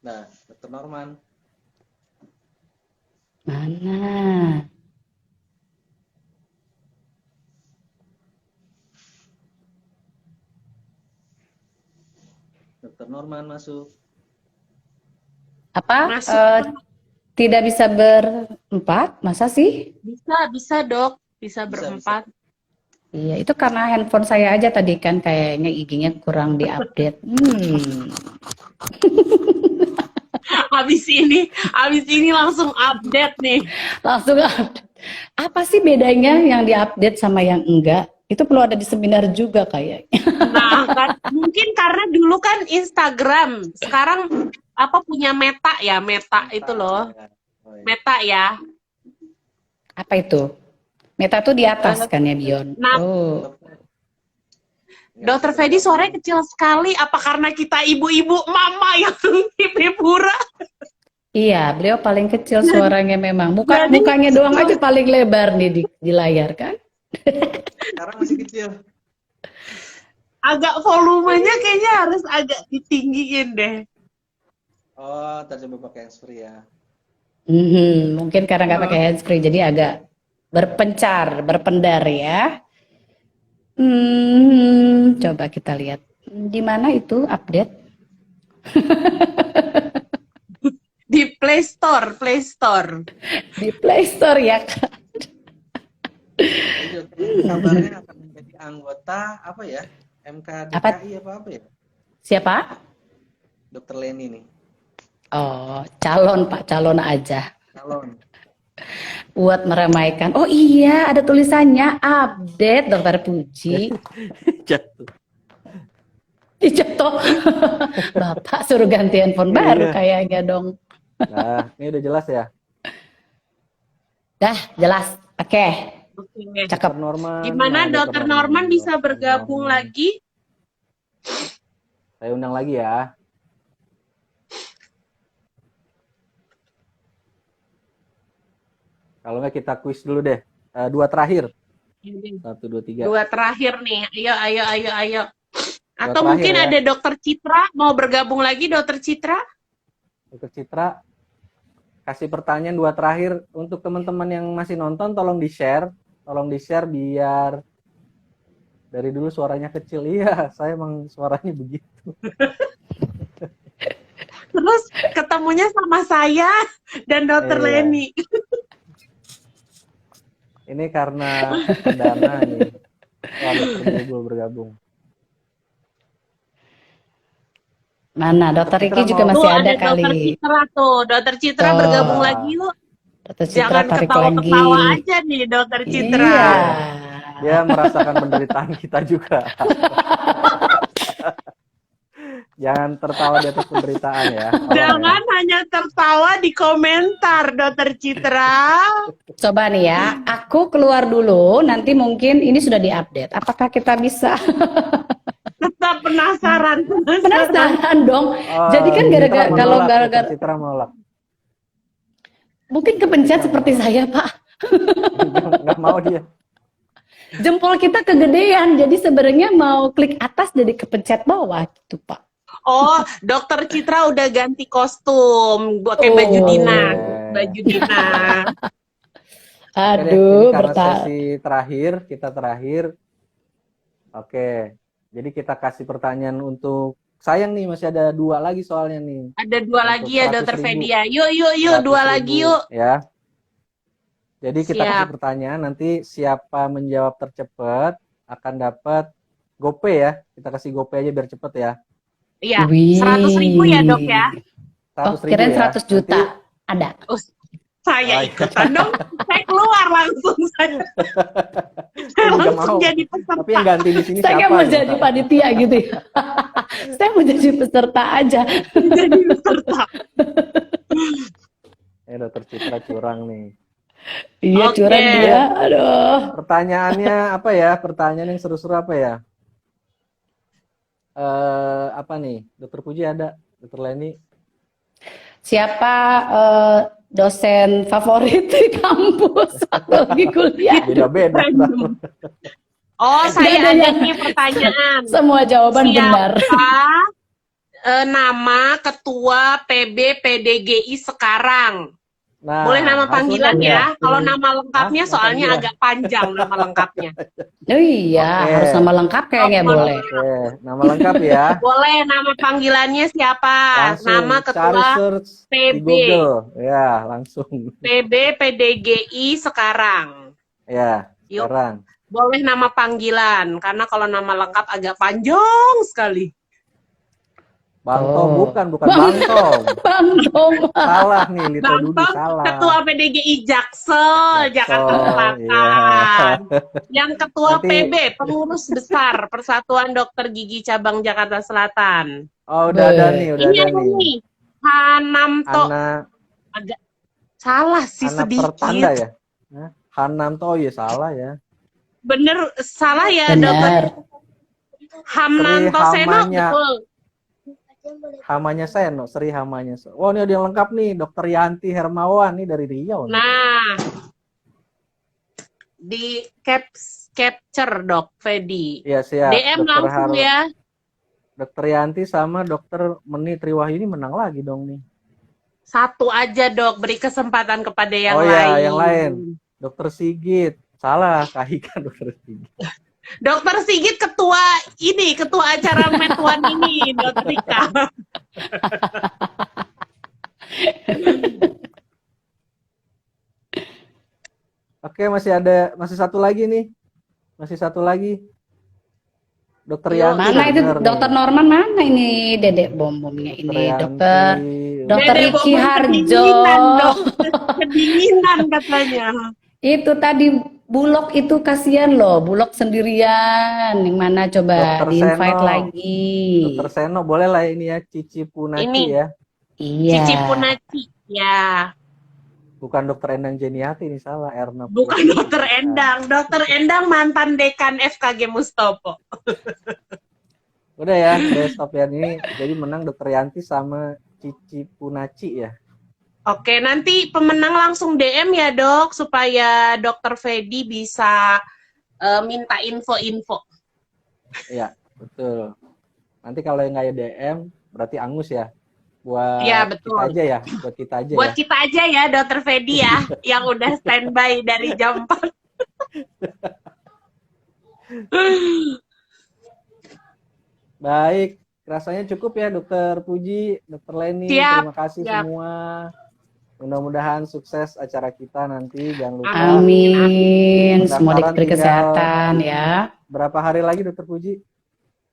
Nah, Dokter Norman. Mana? Dokter Norman masuk. Apa? Masuk. Tidak bisa berempat? Masa sih? Bisa Dok. Bisa Bisa, berempat. Iya, itu karena handphone saya aja tadi kan kayaknya IG-nya kurang diupdate. Habis ini langsung update nih. Langsung update. Apa sih bedanya yang diupdate sama yang enggak? Itu perlu ada di seminar juga kayaknya. Nah, kan mungkin karena dulu kan Instagram, sekarang apa punya Meta ya, Meta itu loh. Ya. Oh, iya. Meta ya. Apa itu? Meta tuh di atas kan ya, Bion? Nah, Oh, Dokter Fedi suaranya kecil sekali. Apa karena kita ibu-ibu mama yang di Pura? iya, beliau paling kecil suaranya memang. Jadi- Mukanya doang aja paling lebar nih di layar kan? Sekarang masih kecil. Agak volumenya kayaknya harus agak ditinggiin deh. Oh, tercoba pakai handsfree ya. Mungkin karena nggak pakai handsfree jadi agak berpendar ya. Coba kita lihat di mana itu update. Di Play Store. Di Play Store ya kan? Jadi dokter ini kabarnya akan menjadi anggota apa ya? MKDKI apa ya? Siapa? Dokter Leni nih. Oh, calon Pak, calon aja. Calon. Buat meramaikan. Oh iya, ada tulisannya update Dokter Puji. Jatuh. Jatuh. Bapak suruh ganti handphone baru kayaknya dong. Nah, ini udah jelas ya. Dah, jelas. Oke, Oke. cakep. Norman. Gimana Nah, Dokter Norman bisa Dokter bergabung Norman. lagi? Saya undang lagi ya. Kalau nggak kita kuis dulu deh. Dua terakhir. 1, 2, 3. Dua terakhir nih. Ayo. Atau terakhir mungkin ya. ada Dokter Citra mau bergabung lagi, Dokter Citra? Dokter Citra, kasih pertanyaan dua terakhir untuk teman-teman yang masih nonton, tolong di-share. Tolong di-share biar dari dulu suaranya kecil. Iya, saya emang suaranya begitu. Terus ketemunya sama saya dan Dokter Iya. Leni. Ini karena pendana nih. Dokter Google bergabung. Mana Dokter Riki Citra juga mau- masih Tuh ada ada Dokter kali. Citra tuh. Dokter Citra Tuh. bergabung lagi yuk. Dokter Citra Jangan tarik ketawa-ketawa lagi. aja nih Dokter Citra. Iya. Dia merasakan penderitaan kita juga. Jangan tertawa di atas penderitaan ya. Tolong Jangan hanya tertawa di komentar, Dokter Citra. Coba nih ya, aku keluar dulu, nanti mungkin ini sudah diupdate. Apakah kita bisa? Tetap penasaran. Penasaran dong. ya. Jadi kan Citra gara-gara menolak, kalau Dokter gara-gara Citra menolak. mungkin kepencet seperti saya, Pak. Nggak mau dia. Jempol kita kegedean, jadi sebenarnya mau klik atas jadi kepencet bawah gitu, Pak. Oh, Dokter Citra udah ganti kostum, pakai Oh. baju dinas. Baju dinas. Oke deh, Aduh, ini karena sesi terakhir, kita terakhir. Oke, jadi kita kasih pertanyaan untuk sayang nih, masih ada dua lagi soalnya nih. Ada dua Untuk lagi ya, 100.000. Dokter Fedia. Yuk, dua 100.000, lagi yuk. Ya. Jadi kita Siap. kasih pertanyaan, nanti siapa menjawab tercepat akan dapat GoPay ya. Kita kasih GoPay aja biar cepet ya. Iya, Wih. 100.000 ya dok ya. 100.000 kirain ya. 100 juta. Nanti- Ada. Saya Oh, iya. ikutan dong. Saya keluar langsung. Saya Nggak langsung mau. jadi peserta. Tapi yang ganti di sini Saya siapa? mau nih? jadi panitia gitu ya. Saya mau jadi peserta aja. Jadi peserta. Dokter Citra curang nih. Iya, Oke. curang dia. Aduh. Pertanyaannya apa ya? Pertanyaan yang seru-seru apa ya? Apa nih? Dokter Puji ada? Dokter Leni? Siapa dosen favorit di kampus lagi kuliah? Beda-beda. Oh, Nggak saya ada ada yang- nih pertanyaan. Semua jawaban benar. Siapa nama ketua PB PDGI sekarang? Nah, Boleh nama harus panggilan lengkap ya. Kalau nama lengkapnya Hah? soalnya Nama agak panjang nama lengkapnya. Oh iya, Oke. harus nama lengkap kayaknya Oke. boleh. Oke, nama lengkap ya. Boleh nama panggilannya siapa? Langsung Nama cari ketua search di PB. Google. Ya, langsung. PB PDGI sekarang. Ya, Yuk. sekarang. Boleh nama panggilan, karena kalau nama lengkap agak panjang sekali. Bang Tom, Oh. bukan Bang Tom. Bang Tom. Salah nih, Lito Bang Dudi Tom, salah. Ketua PDGI Jaksel, Jakarta Jaksel, Selatan. Yang Ketua Nanti- PB, Pengurus Besar Persatuan Dokter Gigi Cabang Jakarta Selatan. Oh, udah ada nih, udah Ini ada ada nih. nih, Hanamto. Ana Agak salah sih Ana sedikit. pertanda ya? Hah? Hanamto, oh iya salah ya. Bener, salah ya dokter. Benar. Hamnanto Sri Seno, Hamanya. betul. Hamanya Seno, Sri Hamanya Seno. Wah, ini ada yang lengkap nih, Dokter Yanti Hermawan nih dari Riau. Nih. Nah, di capture dok, Fedi. Iya siap. DM Dokter langsung ya. Dokter Yanti sama Dokter Meni Triwahyuni menang lagi dong nih. Satu aja dok, beri kesempatan kepada yang Oh lain. iya, yang lain. Dokter Sigit. Salah, Kahika Dokter Sigit. Dokter Sigit ketua acara Metuan ini, Dokter Rika. Oke, masih satu lagi nih. Masih satu lagi. Dokter Yo, Yanti. Mana itu bener nih. Dokter Norman mana ini Dedek Bom-bomnya Dokter ini Yanti. Dokter Dokter Dede Riki Bobon Harjo. kedinginan, dok. Kedinginan katanya. Itu tadi Bulog itu kasihan loh, Bulog sendirian. Yang mana coba Dokter di-invite Seno. lagi. Dokter Seno boleh lah ini ya, Cici Punaci Ini. ya. Iya. Cici Punaci, ya. Bukan Dokter Endang Jeniati ini salah, Erna. Bukan Dokter Endang. Dokter Endang mantan dekan FKG Mustopo. Udah ya, udah stop ya ini. Jadi menang Dokter Yanti sama Cici Punaci ya. Oke, nanti pemenang langsung DM ya dok, supaya Dokter Fedi bisa minta info-info. Iya, betul. Nanti kalau yang nggak DM, berarti angus ya. Buat Iya, betul. kita aja ya, buat kita aja Buat ya. kita aja ya Dokter Fedi ya, yang udah standby dari jam 4. Baik, rasanya cukup ya Dokter Puji, Dokter Leni, Siap, terima kasih siap. semua. Mudah-mudahan sukses acara kita nanti, jangan lupa. Amin. Semua Pendaftaran diberi tinggal kesehatan ya. Berapa hari lagi Dokter Puji?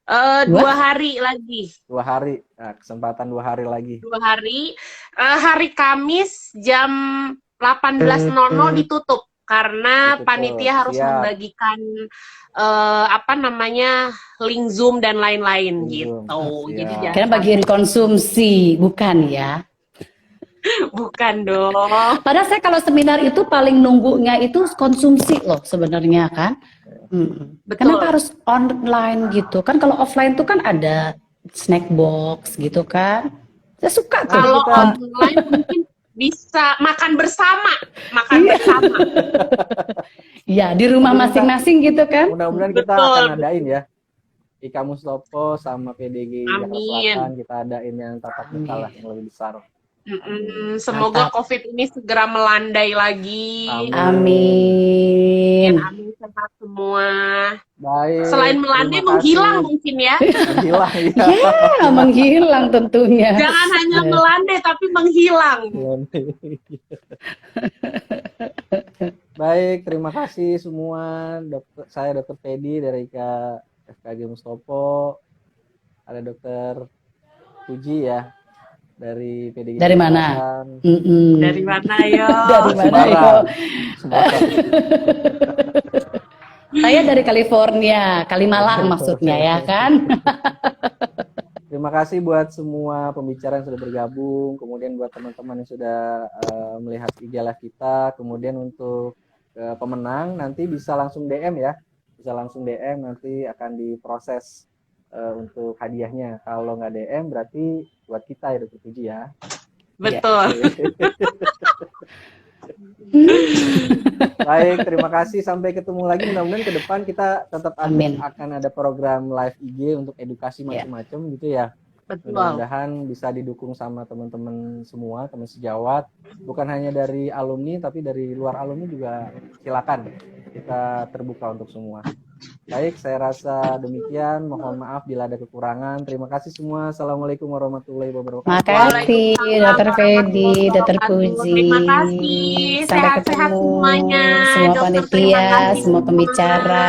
2 hari lagi. 2 hari. Nah, kesempatan 2 hari lagi. 2 hari. Hari Kamis jam 18.00 ditutup karena Ditutup, panitia harus siap. membagikan link Zoom dan lain-lain Link Zoom, gitu. siap. Jadi Karena jangan bagian konsumsi, bukan ya. bukan dong. Padahal saya kalau seminar itu paling nunggunya itu konsumsi loh sebenarnya kan. Betul. Kenapa harus online gitu? Kan kalau offline tuh kan ada snack box gitu kan. Saya suka tuh. Kalau kita- online mungkin bisa makan bersama. Ya, di rumah masing-masing gitu kan. Mudah-mudahan kita Betul. akan adain ya. Ika Mustopo sama PDG Jakarta Amin. Selatan kita adain yang tatap muka lah yang lebih besar. Semoga Mantap. COVID ini segera melandai lagi. Amin. Amin sehat semua. Baik. Selain melandai, terima menghilang kasih. mungkin ya. Menghilang ya. Ya, menghilang tentunya. Jangan hanya Ya. melandai, tapi menghilang. Baik, terima kasih semua. Saya Dokter Fedi dari FKG Mustopo. Ada Dokter Puji ya dari PDG. Dari mana? Selatan. Dari mana ya? Dari mana Semarang. yo? Semarang. Saya dari California, Kalimalang maksudnya ya kan. Terima kasih buat semua pembicara yang sudah bergabung, kemudian buat teman-teman yang sudah melihat IG live kita, kemudian untuk pemenang nanti bisa langsung DM ya, bisa langsung DM nanti akan diproses untuk hadiahnya. Kalau nggak DM berarti buat kita ya Dokter Puji ya. Betul. Baik, terima kasih. Sampai ketemu lagi. Mudah-mudahan ke depan kita tetap Amin. akan ada program live IG untuk edukasi macam-macam gitu ya. Betul. Mudah-mudahan bisa didukung sama teman-teman semua, teman sejawat. Bukan hanya dari alumni, tapi dari luar alumni juga silakan. Kita terbuka untuk semua. Baik, saya rasa demikian. Mohon maaf bila ada kekurangan. Terima kasih semua. Assalamualaikum warahmatullahi wabarakatuh. Makasih Dr. Fedi, Dr. Puji. Terima kasih. Sampai Sehat-sehat ketemu semuanya. semua Dokter, terima panitia, kasih semua pembicara,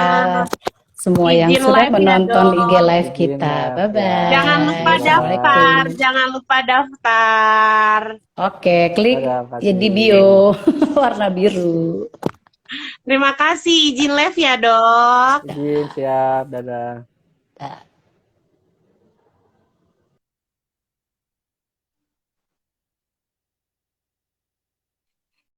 semua yang Izin sudah live ya, menonton Dok. IG live Izin kita. ya. Bye-bye. Jangan lupa daftar. Assalamualaikum. Jangan lupa daftar. Oke, klik Dadah, ya di kasih. bio warna biru. Terima kasih. Izin live ya, Dok. Izin, siap. Dadah. Dah.